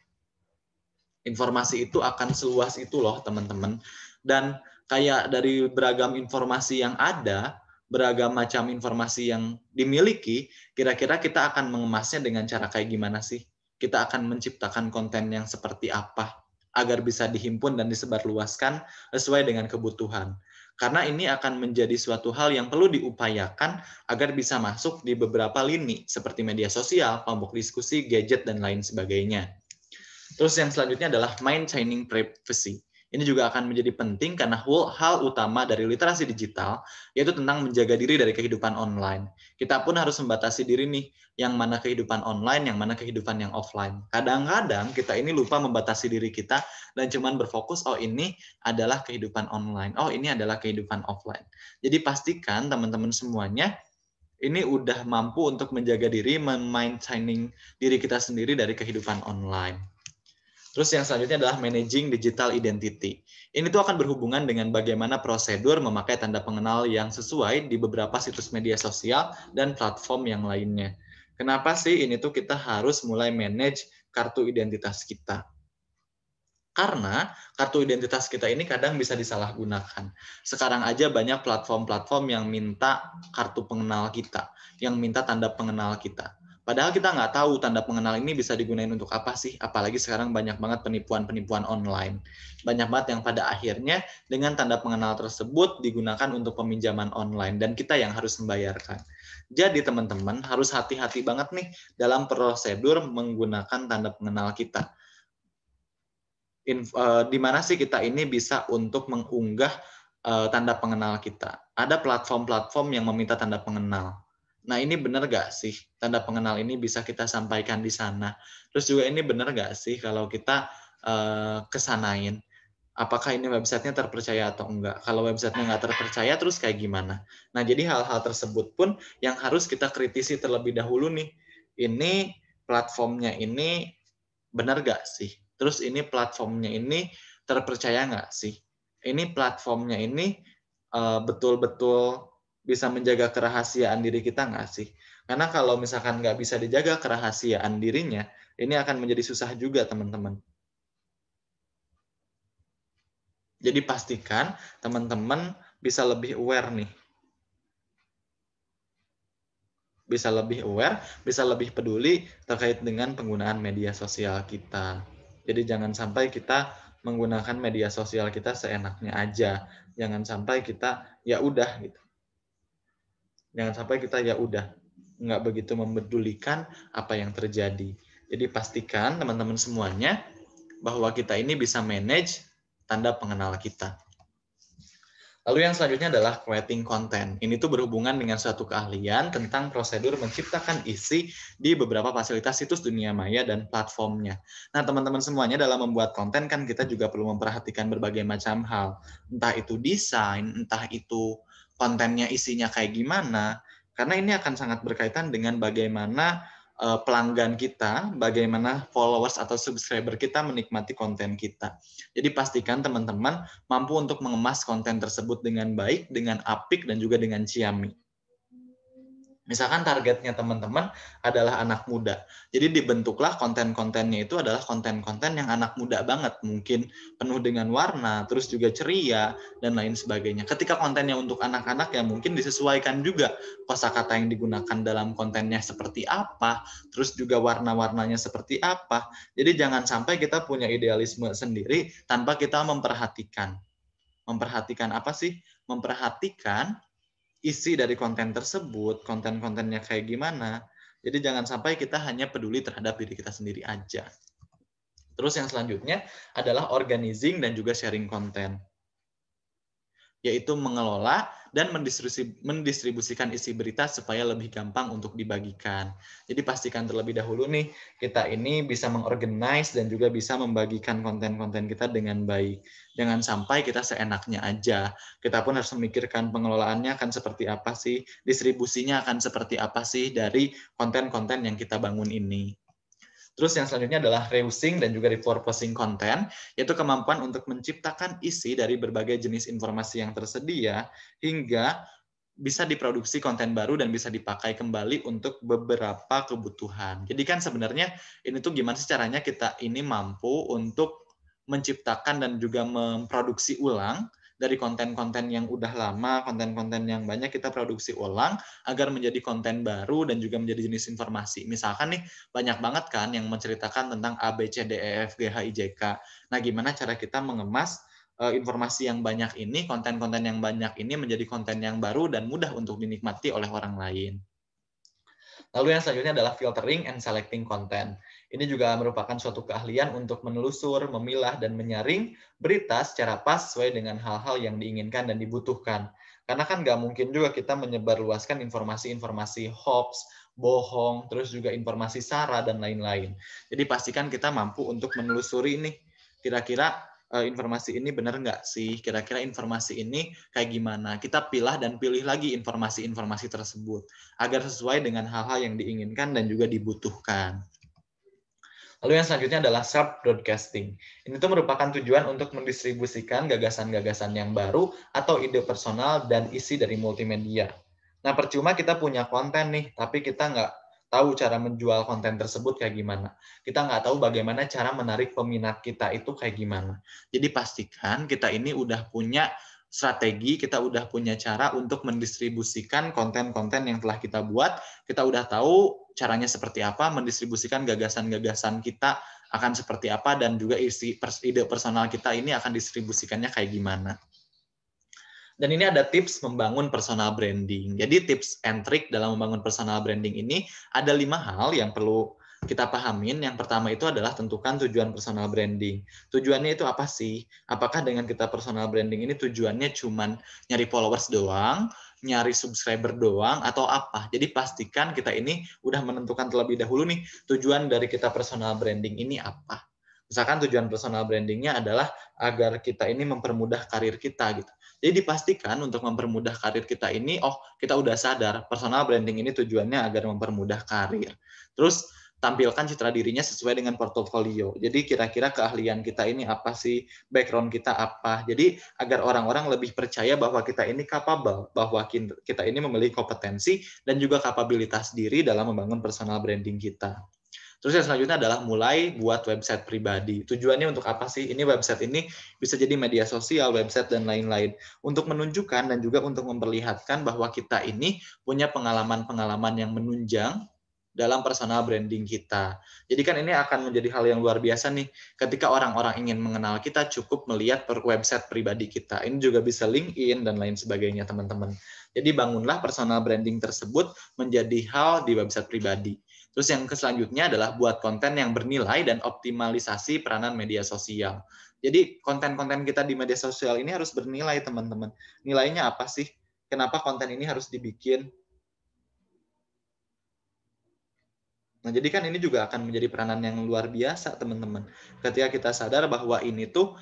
Informasi itu akan seluas itu loh teman-teman. Dan kayak dari beragam informasi yang ada, beragam macam informasi yang dimiliki, kira-kira kita akan mengemasnya dengan cara kayak gimana sih? Kita akan menciptakan konten yang seperti apa agar bisa dihimpun dan disebarluaskan sesuai dengan kebutuhan. Karena ini akan menjadi suatu hal yang perlu diupayakan agar bisa masuk di beberapa lini, seperti media sosial, kelompok diskusi, gadget, dan lain sebagainya. Terus yang selanjutnya adalah maintaining privacy. Ini juga akan menjadi penting karena hal utama dari literasi digital yaitu tentang menjaga diri dari kehidupan online. Kita pun harus membatasi diri nih, yang mana kehidupan online, yang mana kehidupan yang offline. Kadang-kadang kita ini lupa membatasi diri kita dan cuman berfokus, oh ini adalah kehidupan online, oh ini adalah kehidupan offline. Jadi pastikan teman-teman semuanya ini udah mampu untuk menjaga diri, maintaining diri kita sendiri dari kehidupan online. Terus yang selanjutnya adalah managing digital identity. Ini tuh akan berhubungan dengan bagaimana prosedur memakai tanda pengenal yang sesuai di beberapa situs media sosial dan platform yang lainnya. Kenapa sih ini tuh kita harus mulai manage kartu identitas kita? Karena kartu identitas kita ini kadang bisa disalahgunakan. Sekarang aja banyak platform-platform yang minta kartu pengenal kita, yang minta tanda pengenal kita. Padahal kita nggak tahu tanda pengenal ini bisa digunakan untuk apa sih, apalagi sekarang banyak banget penipuan-penipuan online. Banyak banget yang pada akhirnya dengan tanda pengenal tersebut digunakan untuk peminjaman online, dan kita yang harus membayarkan. Jadi teman-teman harus hati-hati banget nih dalam prosedur menggunakan tanda pengenal kita. Di mana sih kita ini bisa untuk mengunggah tanda pengenal kita. Ada platform-platform yang meminta tanda pengenal. Nah ini benar nggak sih tanda pengenal ini bisa kita sampaikan di sana? Terus juga ini benar nggak sih kalau kita kesanain? Apakah ini websitenya terpercaya atau enggak? Kalau websitenya nggak terpercaya, terus kayak gimana? Nah jadi hal-hal tersebut pun yang harus kita kritisi terlebih dahulu nih. Ini platformnya ini benar nggak sih? Terus ini platformnya ini terpercaya nggak sih? Ini platformnya ini betul-betul bisa menjaga kerahasiaan diri kita nggak sih? Karena kalau misalkan nggak bisa dijaga kerahasiaan dirinya, ini akan menjadi susah juga teman-teman. Jadi pastikan teman-teman bisa lebih aware nih. Bisa lebih aware, bisa lebih peduli terkait dengan penggunaan media sosial kita. Jadi jangan sampai kita menggunakan media sosial kita seenaknya aja. Jangan sampai kita ya udah gitu. Jangan sampai kita ya udah nggak begitu mempedulikan apa yang terjadi. Jadi pastikan teman-teman semuanya bahwa kita ini bisa manage tanda pengenal kita. Lalu yang selanjutnya adalah creating content. Ini tuh berhubungan dengan suatu keahlian tentang prosedur menciptakan isi di beberapa fasilitas situs dunia maya dan platformnya. Nah, teman-teman semuanya dalam membuat konten kan kita juga perlu memperhatikan berbagai macam hal. Entah itu desain, entah itu kontennya isinya kayak gimana. Karena ini akan sangat berkaitan dengan bagaimana pelanggan kita, bagaimana followers atau subscriber kita menikmati konten kita. Jadi pastikan teman-teman mampu untuk mengemas konten tersebut dengan baik, dengan apik, dan juga dengan ciamik. Misalkan targetnya teman-teman adalah anak muda. Jadi dibentuklah konten-kontennya itu adalah konten-konten yang anak muda banget. Mungkin penuh dengan warna, terus juga ceria, dan lain sebagainya. Ketika kontennya untuk anak-anak ya mungkin disesuaikan juga kosakata yang digunakan dalam kontennya seperti apa, terus juga warna-warnanya seperti apa. Jadi jangan sampai kita punya idealisme sendiri tanpa kita memperhatikan. Memperhatikan apa sih? Memperhatikan isi dari konten tersebut, konten-kontennya kayak gimana. Jadi jangan sampai kita hanya peduli terhadap diri kita sendiri aja. Terus yang selanjutnya adalah organizing dan juga sharing konten. yaitu mengelola dan mendistribusikan isi berita supaya lebih gampang untuk dibagikan. Jadi pastikan terlebih dahulu nih, kita ini bisa mengorganize dan juga bisa membagikan konten-konten kita dengan baik. Jangan sampai kita seenaknya aja. Kita pun harus memikirkan pengelolaannya akan seperti apa sih, distribusinya akan seperti apa sih dari konten-konten yang kita bangun ini. Terus yang selanjutnya adalah reusing dan juga repurposing konten, yaitu kemampuan untuk menciptakan isi dari berbagai jenis informasi yang tersedia hingga bisa diproduksi konten baru dan bisa dipakai kembali untuk beberapa kebutuhan. Jadi kan sebenarnya ini tuh gimana sih caranya kita ini mampu untuk menciptakan dan juga memproduksi ulang dari konten-konten yang udah lama, konten-konten yang banyak kita produksi ulang agar menjadi konten baru dan juga menjadi jenis informasi. Misalkan nih banyak banget kan yang menceritakan tentang A, B, C, D, E, F, G, H, I, J, K. Nah, gimana cara kita mengemas informasi yang banyak ini, konten-konten yang banyak ini menjadi konten yang baru dan mudah untuk dinikmati oleh orang lain. Lalu yang selanjutnya adalah filtering and selecting content. Ini juga merupakan suatu keahlian untuk menelusur, memilah, dan menyaring berita secara pas sesuai dengan hal-hal yang diinginkan dan dibutuhkan. Karena kan nggak mungkin juga kita menyebarluaskan informasi-informasi hoax, bohong, terus juga informasi sara, dan lain-lain. Jadi pastikan kita mampu untuk menelusuri nih, kira-kira informasi ini benar nggak sih? Kira-kira informasi ini kayak gimana? Kita pilih dan pilih lagi informasi-informasi tersebut agar sesuai dengan hal-hal yang diinginkan dan juga dibutuhkan. Lalu yang selanjutnya adalah self-broadcasting. Ini tuh merupakan tujuan untuk mendistribusikan gagasan-gagasan yang baru atau ide personal dan isi dari multimedia. Nah, percuma kita punya konten nih, tapi kita nggak tahu cara menjual konten tersebut kayak gimana. Kita nggak tahu bagaimana cara menarik peminat kita itu kayak gimana. Jadi pastikan kita ini udah punya strategi, kita udah punya cara untuk mendistribusikan konten-konten yang telah kita buat, kita udah tahu caranya seperti apa, mendistribusikan gagasan-gagasan kita akan seperti apa, dan juga ide personal kita ini akan distribusikannya kayak gimana. Dan ini ada tips membangun personal branding. Jadi tips and trick dalam membangun personal branding ini ada 5 hal yang perlu kita pahamin. Yang pertama itu adalah tentukan tujuan personal branding. Tujuannya itu apa sih? Apakah dengan kita personal branding ini tujuannya cuman nyari followers doang, nyari subscriber doang, atau apa? Jadi pastikan kita ini udah menentukan terlebih dahulu nih tujuan dari kita personal branding ini apa. Misalkan tujuan personal brandingnya adalah agar kita ini mempermudah karir kita gitu. Jadi dipastikan untuk mempermudah karir kita ini, kita udah sadar personal branding ini tujuannya agar mempermudah karir. Terus tampilkan citra dirinya sesuai dengan portofolio. Jadi kira-kira keahlian kita ini apa sih, background kita apa. Jadi agar orang-orang lebih percaya bahwa kita ini capable, bahwa kita ini memiliki kompetensi dan juga kapabilitas diri dalam membangun personal branding kita. Terus yang selanjutnya adalah mulai buat website pribadi. Tujuannya untuk apa sih? Ini website ini bisa jadi media sosial, website, dan lain-lain. Untuk menunjukkan dan juga untuk memperlihatkan bahwa kita ini punya pengalaman-pengalaman yang menunjang dalam personal branding kita. Jadi kan ini akan menjadi hal yang luar biasa nih. Ketika orang-orang ingin mengenal kita, cukup melihat website pribadi kita. Ini juga bisa LinkedIn dan lain sebagainya, teman-teman. Jadi bangunlah personal branding tersebut menjadi hal di website pribadi. Terus yang selanjutnya adalah buat konten yang bernilai dan optimalisasi peranan media sosial. Jadi konten-konten kita di media sosial ini harus bernilai, teman-teman. Nilainya apa sih? Kenapa konten ini harus dibikin? Nah, jadi kan ini juga akan menjadi peranan yang luar biasa, teman-teman. Ketika kita sadar bahwa ini tuh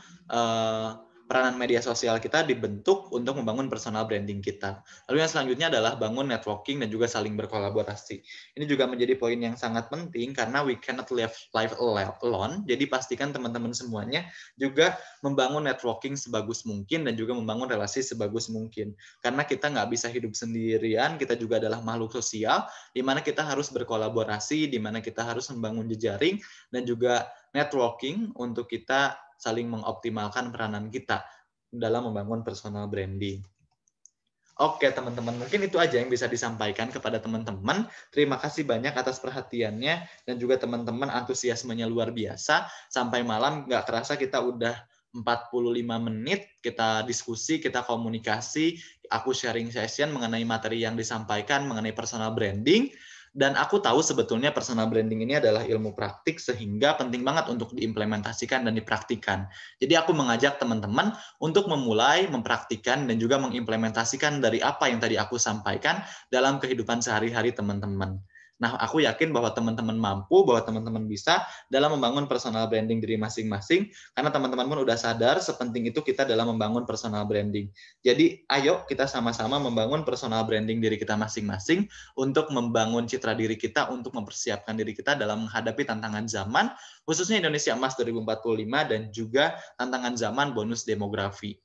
peranan media sosial kita dibentuk untuk membangun personal branding kita. Lalu yang selanjutnya adalah bangun networking dan juga saling berkolaborasi. Ini juga menjadi poin yang sangat penting karena we cannot live life alone. Jadi pastikan teman-teman semuanya juga membangun networking sebagus mungkin dan juga membangun relasi sebagus mungkin. Karena kita nggak bisa hidup sendirian, kita juga adalah makhluk sosial, di mana kita harus berkolaborasi, di mana kita harus membangun jejaring dan juga networking untuk kita saling mengoptimalkan peranan kita dalam membangun personal branding. Oke, teman-teman, mungkin itu aja yang bisa disampaikan kepada teman-teman. Terima kasih banyak atas perhatiannya dan juga teman-teman antusiasmenya luar biasa. Sampai malam nggak kerasa kita udah 45 menit, kita diskusi, kita komunikasi, aku sharing session mengenai materi yang disampaikan mengenai personal branding. Dan aku tahu sebetulnya personal branding ini adalah ilmu praktik sehingga penting banget untuk diimplementasikan dan dipraktikkan. Jadi aku mengajak teman-teman untuk memulai mempraktikkan dan juga mengimplementasikan dari apa yang tadi aku sampaikan dalam kehidupan sehari-hari teman-teman. Nah, aku yakin bahwa teman-teman mampu, bahwa teman-teman bisa dalam membangun personal branding diri masing-masing, karena teman-teman pun udah sadar sepenting itu kita dalam membangun personal branding. Jadi, ayo kita sama-sama membangun personal branding diri kita masing-masing untuk membangun citra diri kita, untuk mempersiapkan diri kita dalam menghadapi tantangan zaman, khususnya Indonesia Emas 2045 dan juga tantangan zaman bonus demografi.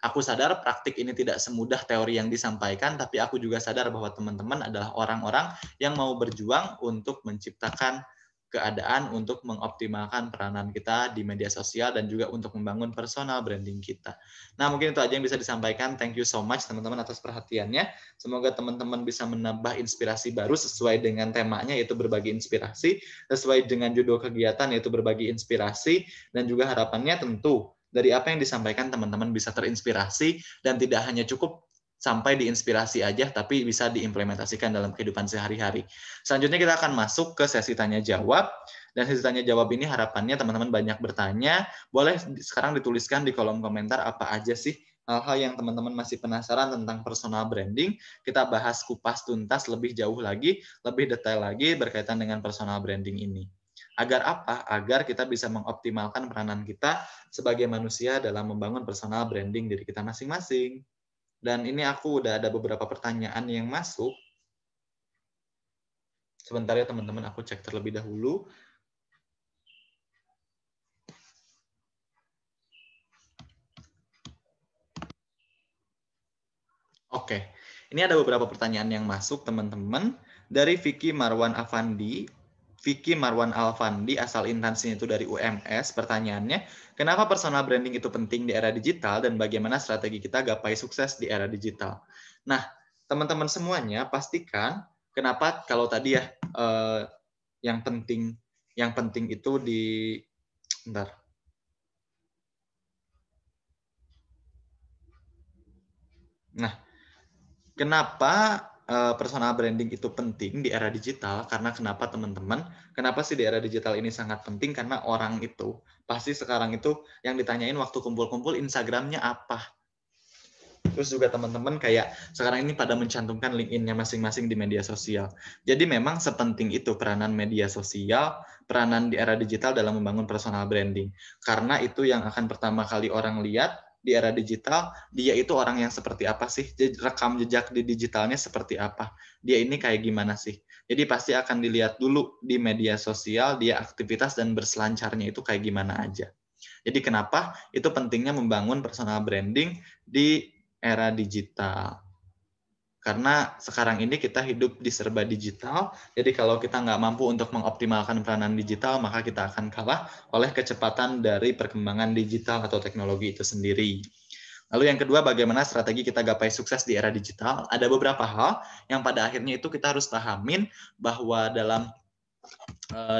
Aku sadar praktik ini tidak semudah teori yang disampaikan, tapi aku juga sadar bahwa teman-teman adalah orang-orang yang mau berjuang untuk menciptakan keadaan untuk mengoptimalkan peranan kita di media sosial dan juga untuk membangun personal branding kita. Nah, mungkin itu aja yang bisa disampaikan. Thank you so much teman-teman atas perhatiannya. Semoga teman-teman bisa menambah inspirasi baru sesuai dengan temanya, yaitu berbagi inspirasi, sesuai dengan judul kegiatan, yaitu berbagi inspirasi, dan juga harapannya tentu dari apa yang disampaikan teman-teman bisa terinspirasi dan tidak hanya cukup sampai diinspirasi aja, tapi bisa diimplementasikan dalam kehidupan sehari-hari. Selanjutnya kita akan masuk ke sesi tanya-jawab, dan sesi tanya-jawab ini harapannya teman-teman banyak bertanya. Boleh sekarang dituliskan di kolom komentar apa aja sih hal-hal yang teman-teman masih penasaran tentang personal branding. Kita bahas kupas tuntas lebih jauh lagi, lebih detail lagi berkaitan dengan personal branding ini. Agar apa? Agar kita bisa mengoptimalkan peranan kita sebagai manusia dalam membangun personal branding diri kita masing-masing. Dan ini aku udah ada beberapa pertanyaan yang masuk. Sebentar ya teman-teman, aku cek terlebih dahulu. Oke, ini ada beberapa pertanyaan yang masuk teman-teman. Dari Vicky Marwan Afandi. Vicky Marwan Alfandi, asal intansinya itu dari UMS. Pertanyaannya, kenapa personal branding itu penting di era digital dan bagaimana strategi kita gapai sukses di era digital? Nah, teman-teman semuanya pastikan kenapa kalau tadi ya yang penting itu di bentar. Nah, kenapa personal branding itu penting di era digital? Karena kenapa teman-teman? Kenapa sih di era digital ini sangat penting? Karena orang itu pasti sekarang itu yang ditanyain waktu kumpul-kumpul Instagramnya apa? Terus juga teman-teman kayak sekarang ini pada mencantumkan LinkedIn-nya masing-masing di media sosial. Jadi memang sepenting itu peranan media sosial, peranan di era digital dalam membangun personal branding. Karena itu yang akan pertama kali orang lihat di era digital, dia itu orang yang seperti apa sih? Rekam jejak di digitalnya seperti apa? Dia ini kayak gimana sih? Jadi pasti akan dilihat dulu di media sosial, dia aktivitas dan berselancarnya itu kayak gimana aja. Jadi kenapa itu pentingnya membangun personal branding di era digital. Karena sekarang ini kita hidup di serba digital, jadi kalau kita nggak mampu untuk mengoptimalkan peranan digital, maka kita akan kalah oleh kecepatan dari perkembangan digital atau teknologi itu sendiri. Lalu yang kedua, bagaimana strategi kita gapai sukses di era digital? Ada beberapa hal yang pada akhirnya itu kita harus pahamin bahwa dalam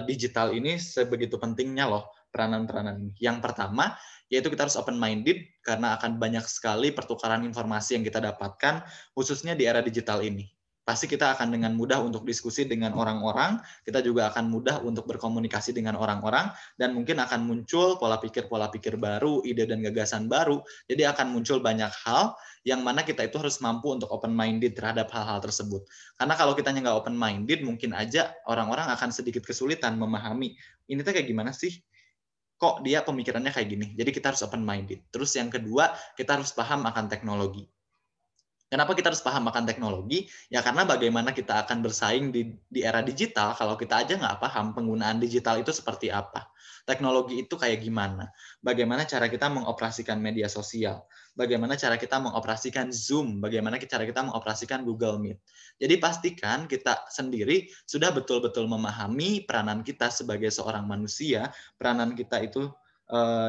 digital ini sebegitu pentingnya loh peranan-peranan ini. Yang pertama, yaitu kita harus open-minded karena akan banyak sekali pertukaran informasi yang kita dapatkan, khususnya di era digital ini. Pasti kita akan dengan mudah untuk diskusi dengan orang-orang, kita juga akan mudah untuk berkomunikasi dengan orang-orang, dan mungkin akan muncul pola pikir baru, ide dan gagasan baru, jadi akan muncul banyak hal yang mana kita itu harus mampu untuk open-minded terhadap hal-hal tersebut. Karena kalau kita nggak open-minded, mungkin aja orang-orang akan sedikit kesulitan memahami, ini tuh kayak gimana sih? Kok dia pemikirannya kayak gini? Jadi kita harus open-minded. Terus yang kedua, kita harus paham akan teknologi. Kenapa kita harus paham akan teknologi? Ya karena bagaimana kita akan bersaing di era digital kalau kita aja nggak paham penggunaan digital itu seperti apa. Teknologi itu kayak gimana? Bagaimana cara kita mengoperasikan media sosial? Bagaimana cara kita mengoperasikan Zoom? Bagaimana cara kita mengoperasikan Google Meet? Jadi pastikan kita sendiri sudah betul-betul memahami peranan kita sebagai seorang manusia, peranan kita itu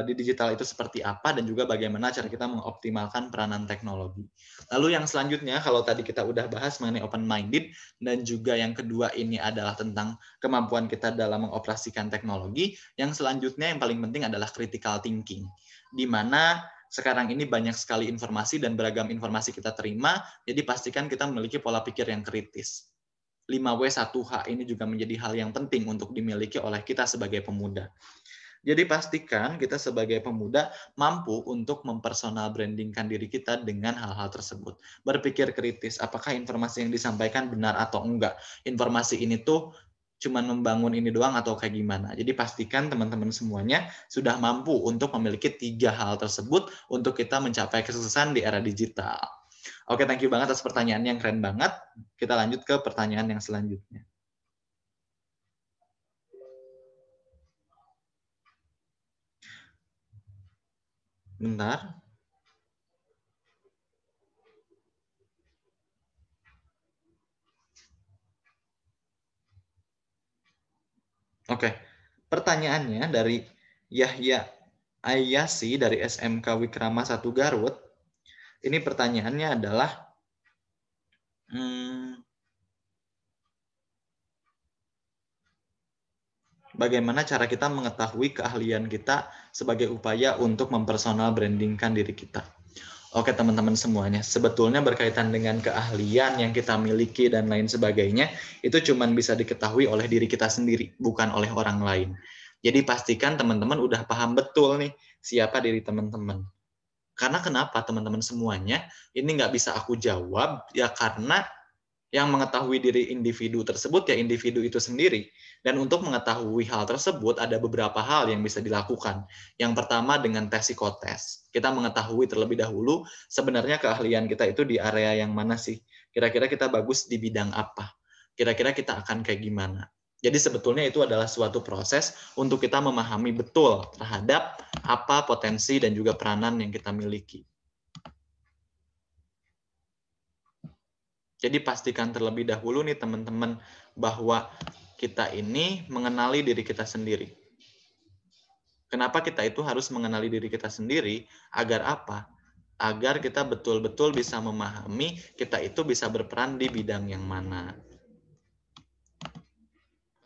di digital itu seperti apa, dan juga bagaimana cara kita mengoptimalkan peranan teknologi. Lalu yang selanjutnya, kalau tadi kita udah bahas mengenai open-minded, dan juga yang kedua ini adalah tentang kemampuan kita dalam mengoperasikan teknologi, yang selanjutnya yang paling penting adalah critical thinking, di mana sekarang ini banyak sekali informasi dan beragam informasi kita terima, jadi pastikan kita memiliki pola pikir yang kritis. 5W1H ini juga menjadi hal yang penting untuk dimiliki oleh kita sebagai pemuda. Jadi pastikan kita sebagai pemuda mampu untuk mempersonal brandingkan diri kita dengan hal-hal tersebut. Berpikir kritis, apakah informasi yang disampaikan benar atau enggak. Informasi ini tuh cuman membangun ini doang atau kayak gimana. Jadi pastikan teman-teman semuanya sudah mampu untuk memiliki 3 hal tersebut untuk kita mencapai kesuksesan di era digital. Oke, thank you banget atas pertanyaan yang keren banget. Kita lanjut ke pertanyaan yang selanjutnya. Bentar. Oke, pertanyaannya dari Yahya Ayasi dari SMK Wikrama 1 Garut. Ini pertanyaannya adalah, bagaimana cara kita mengetahui keahlian kita sebagai upaya untuk mempersonal brandingkan diri kita? Oke teman-teman semuanya, sebetulnya berkaitan dengan keahlian yang kita miliki dan lain sebagainya, itu cuma bisa diketahui oleh diri kita sendiri, bukan oleh orang lain. Jadi pastikan teman-teman udah paham betul nih siapa diri teman-teman. Karena kenapa teman-teman semuanya, ini nggak bisa aku jawab, ya karena yang mengetahui diri individu tersebut ya individu itu sendiri. Dan untuk mengetahui hal tersebut ada beberapa hal yang bisa dilakukan. Yang pertama dengan tes psikotes. Kita mengetahui terlebih dahulu sebenarnya keahlian kita itu di area yang mana sih. Kira-kira kita bagus di bidang apa. Kira-kira kita akan kayak gimana. Jadi sebetulnya itu adalah suatu proses untuk kita memahami betul terhadap apa potensi dan juga peranan yang kita miliki. Jadi pastikan terlebih dahulu nih teman-teman bahwa kita ini mengenali diri kita sendiri. Kenapa kita itu harus mengenali diri kita sendiri? Agar apa? Agar kita betul-betul bisa memahami kita itu bisa berperan di bidang yang mana.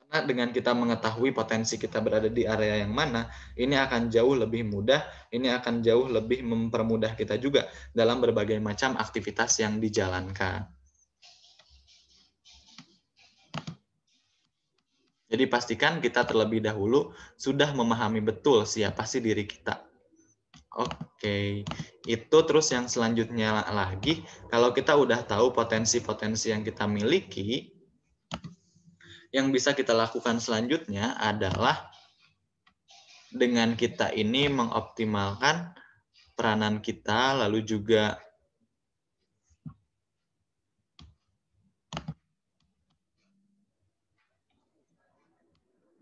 Karena dengan kita mengetahui potensi kita berada di area yang mana, ini akan jauh lebih mudah, ini akan jauh lebih mempermudah kita juga dalam berbagai macam aktivitas yang dijalankan. Jadi pastikan kita terlebih dahulu sudah memahami betul siapa sih diri kita. Oke, itu terus yang selanjutnya lagi, kalau kita udah tahu potensi-potensi yang kita miliki, yang bisa kita lakukan selanjutnya adalah dengan kita ini mengoptimalkan peranan kita, lalu juga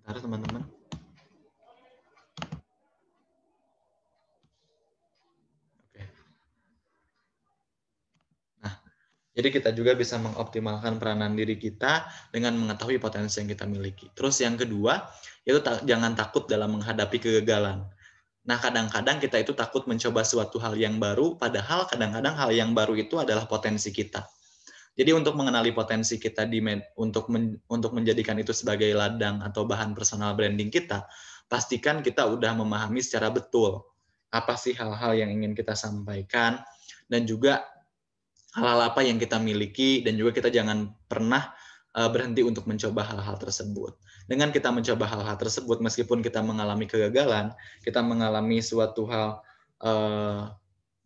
teman-teman. Oke. Nah, jadi kita juga bisa mengoptimalkan peranan diri kita dengan mengetahui potensi yang kita miliki. Terus yang kedua, itu jangan takut dalam menghadapi kegagalan. Nah, kadang-kadang kita itu takut mencoba suatu hal yang baru, padahal kadang-kadang hal yang baru itu adalah potensi kita. Jadi untuk mengenali potensi kita untuk menjadikan itu sebagai ladang atau bahan personal branding kita, pastikan kita udah memahami secara betul apa sih hal-hal yang ingin kita sampaikan dan juga hal-hal apa yang kita miliki, dan juga kita jangan pernah berhenti untuk mencoba hal-hal tersebut. Dengan kita mencoba hal-hal tersebut, meskipun kita mengalami kegagalan, kita mengalami suatu hal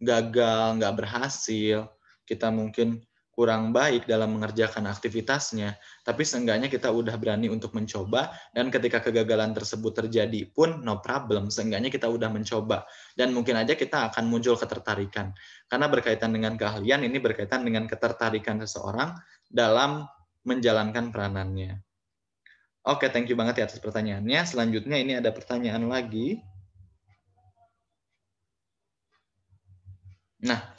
gagal, nggak berhasil, kita mungkin kurang baik dalam mengerjakan aktivitasnya, tapi seenggaknya kita udah berani untuk mencoba, dan ketika kegagalan tersebut terjadi pun no problem, seenggaknya kita udah mencoba, dan mungkin aja kita akan muncul ketertarikan. Karena berkaitan dengan keahlian, ini berkaitan dengan ketertarikan seseorang dalam menjalankan peranannya. Oke, thank you banget ya atas pertanyaannya. Selanjutnya ini ada pertanyaan lagi. Nah,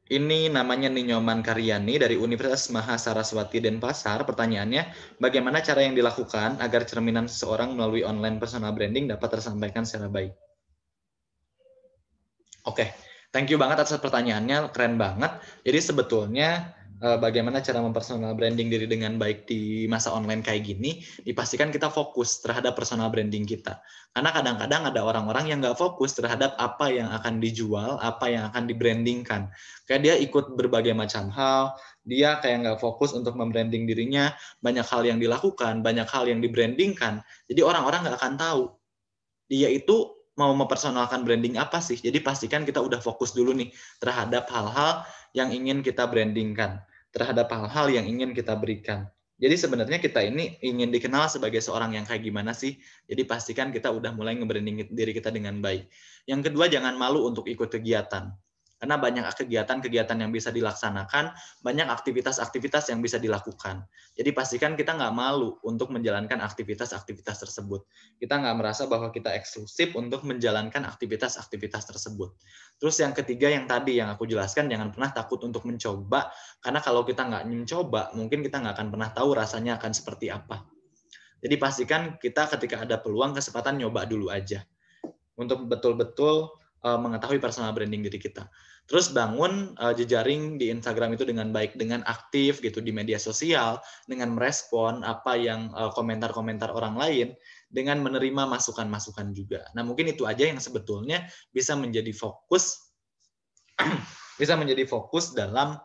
ini namanya Ninyoman Karyani dari Universitas Mahasaraswati Denpasar. Pertanyaannya, bagaimana cara yang dilakukan agar cerminan seseorang melalui online personal branding dapat tersampaikan secara baik? Oke, thank you banget atas pertanyaannya, keren banget. Jadi sebetulnya bagaimana cara mempersonal branding diri dengan baik di masa online kayak gini, dipastikan kita fokus terhadap personal branding kita. Karena kadang-kadang ada orang-orang yang nggak fokus terhadap apa yang akan dijual, apa yang akan dibrandingkan. Kayak dia ikut berbagai macam hal, dia kayak nggak fokus untuk membranding dirinya, banyak hal yang dilakukan, banyak hal yang dibrandingkan. Jadi orang-orang nggak akan tahu dia itu mau mempersonalkan branding apa sih. Jadi pastikan kita udah fokus dulu nih terhadap hal-hal yang ingin kita brandingkan, terhadap hal-hal yang ingin kita berikan. Jadi sebenarnya kita ini ingin dikenal sebagai seorang yang kayak gimana sih? Jadi pastikan kita udah mulai nge-branding diri kita dengan baik. Yang kedua, jangan malu untuk ikut kegiatan. Karena banyak kegiatan-kegiatan yang bisa dilaksanakan, banyak aktivitas-aktivitas yang bisa dilakukan. Jadi pastikan kita nggak malu untuk menjalankan aktivitas-aktivitas tersebut. Kita nggak merasa bahwa kita eksklusif untuk menjalankan aktivitas-aktivitas tersebut. Terus yang ketiga yang tadi yang aku jelaskan, jangan pernah takut untuk mencoba, karena kalau kita nggak mencoba, mungkin kita nggak akan pernah tahu rasanya akan seperti apa. Jadi pastikan kita ketika ada peluang, kesempatan, nyoba dulu aja untuk betul-betul mengetahui personal branding diri kita. Terus bangun jejaring di Instagram itu dengan baik, dengan aktif gitu di media sosial, dengan merespon apa yang komentar-komentar orang lain, dengan menerima masukan-masukan juga. Nah, mungkin itu aja yang sebetulnya bisa menjadi fokus dalam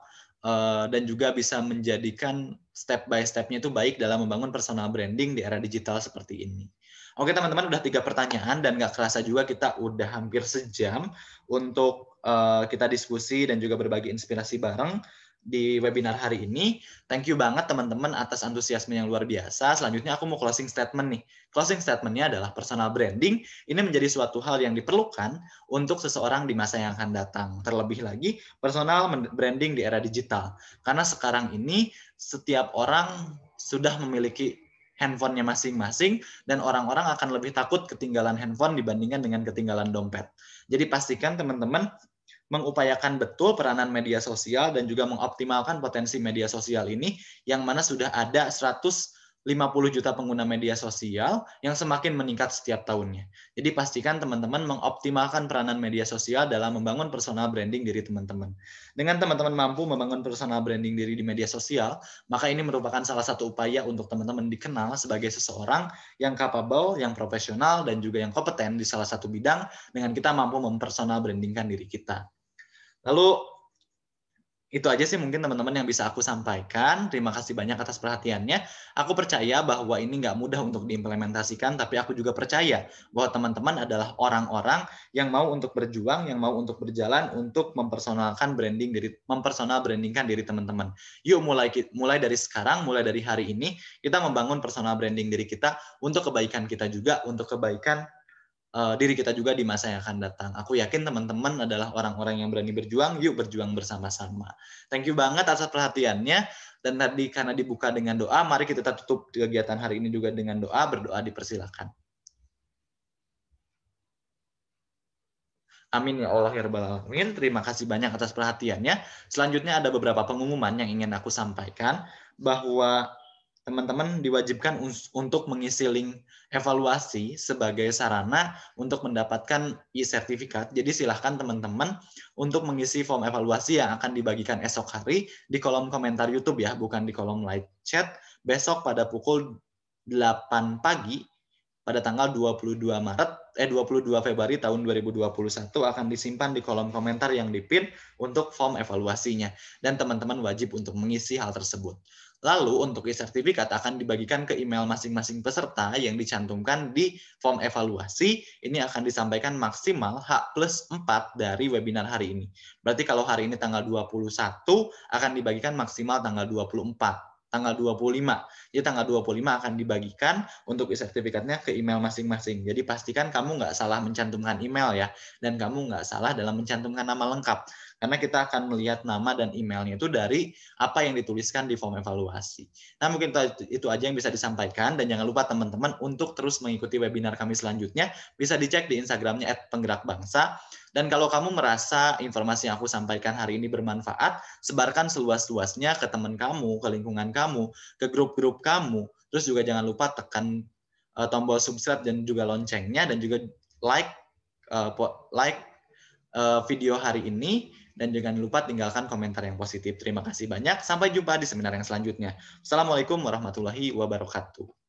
dan juga bisa menjadikan step by step-nya itu baik dalam membangun personal branding di era digital seperti ini. Oke teman-teman, udah 3 pertanyaan dan nggak kerasa juga kita udah hampir sejam untuk kita diskusi dan juga berbagi inspirasi bareng di webinar hari ini. Thank you banget teman-teman atas antusiasme yang luar biasa. Selanjutnya aku mau closing statement nih. Closing statement-nya adalah personal branding ini menjadi suatu hal yang diperlukan untuk seseorang di masa yang akan datang. Terlebih lagi personal branding di era digital. Karena sekarang ini setiap orang sudah memiliki handphonenya masing-masing dan orang-orang akan lebih takut ketinggalan handphone dibandingkan dengan ketinggalan dompet. Jadi pastikan teman-teman mengupayakan betul peranan media sosial dan juga mengoptimalkan potensi media sosial ini yang mana sudah ada 150 juta pengguna media sosial yang semakin meningkat setiap tahunnya. Jadi pastikan teman-teman mengoptimalkan peranan media sosial dalam membangun personal branding diri teman-teman. Dengan teman-teman mampu membangun personal branding diri di media sosial, maka ini merupakan salah satu upaya untuk teman-teman dikenal sebagai seseorang yang capable, yang profesional, dan juga yang kompeten di salah satu bidang dengan kita mampu mempersonal brandingkan diri kita. Lalu itu aja sih mungkin teman-teman yang bisa aku sampaikan. Terima kasih banyak atas perhatiannya. Aku percaya bahwa ini nggak mudah untuk diimplementasikan, tapi aku juga percaya bahwa teman-teman adalah orang-orang yang mau untuk berjuang, yang mau untuk berjalan, untuk mempersonalkan branding diri, mempersonal brandingkan diri teman-teman. Yuk mulai dari sekarang, mulai dari hari ini, kita membangun personal branding diri kita untuk kebaikan kita juga, untuk kebaikan diri kita juga di masa yang akan datang. Aku yakin teman-teman adalah orang-orang yang berani berjuang, yuk berjuang bersama-sama. Thank you banget atas perhatiannya. Dan tadi karena dibuka dengan doa, mari kita tutup kegiatan hari ini juga dengan doa, berdoa dipersilakan. Amin ya Allah ya Rabbal Alamin. Terima kasih banyak atas perhatiannya. Selanjutnya ada beberapa pengumuman yang ingin aku sampaikan, bahwa teman-teman diwajibkan untuk mengisi link evaluasi sebagai sarana untuk mendapatkan e-sertifikat. Jadi silahkan teman-teman untuk mengisi form evaluasi yang akan dibagikan esok hari di kolom komentar YouTube ya, bukan di kolom live chat. Besok pada pukul 8 pagi pada tanggal 22 Februari tahun 2021 akan disimpan di kolom komentar yang dipin untuk form evaluasinya. Dan teman-teman wajib untuk mengisi hal tersebut. Lalu untuk e-sertifikat akan dibagikan ke email masing-masing peserta yang dicantumkan di form evaluasi. Ini akan disampaikan maksimal H+4 dari webinar hari ini. Berarti kalau hari ini tanggal 21 akan dibagikan maksimal tanggal 24. Tanggal 25. Jadi tanggal 25 akan dibagikan untuk sertifikatnya ke email masing-masing. Jadi pastikan kamu nggak salah mencantumkan email ya, dan kamu nggak salah dalam mencantumkan nama lengkap. Karena kita akan melihat nama dan emailnya itu dari apa yang dituliskan di form evaluasi. Nah mungkin itu aja yang bisa disampaikan, dan jangan lupa teman-teman untuk terus mengikuti webinar kami selanjutnya. Bisa dicek di Instagramnya @penggerakbangsa. Dan kalau kamu merasa informasi yang aku sampaikan hari ini bermanfaat, sebarkan seluas-luasnya ke teman kamu, ke lingkungan kamu, ke grup-grup kamu. Terus juga jangan lupa tekan tombol subscribe dan juga loncengnya, dan juga like video hari ini, Dan jangan lupa tinggalkan komentar yang positif. Terima kasih banyak. Sampai jumpa di seminar yang selanjutnya. Assalamualaikum warahmatullahi wabarakatuh.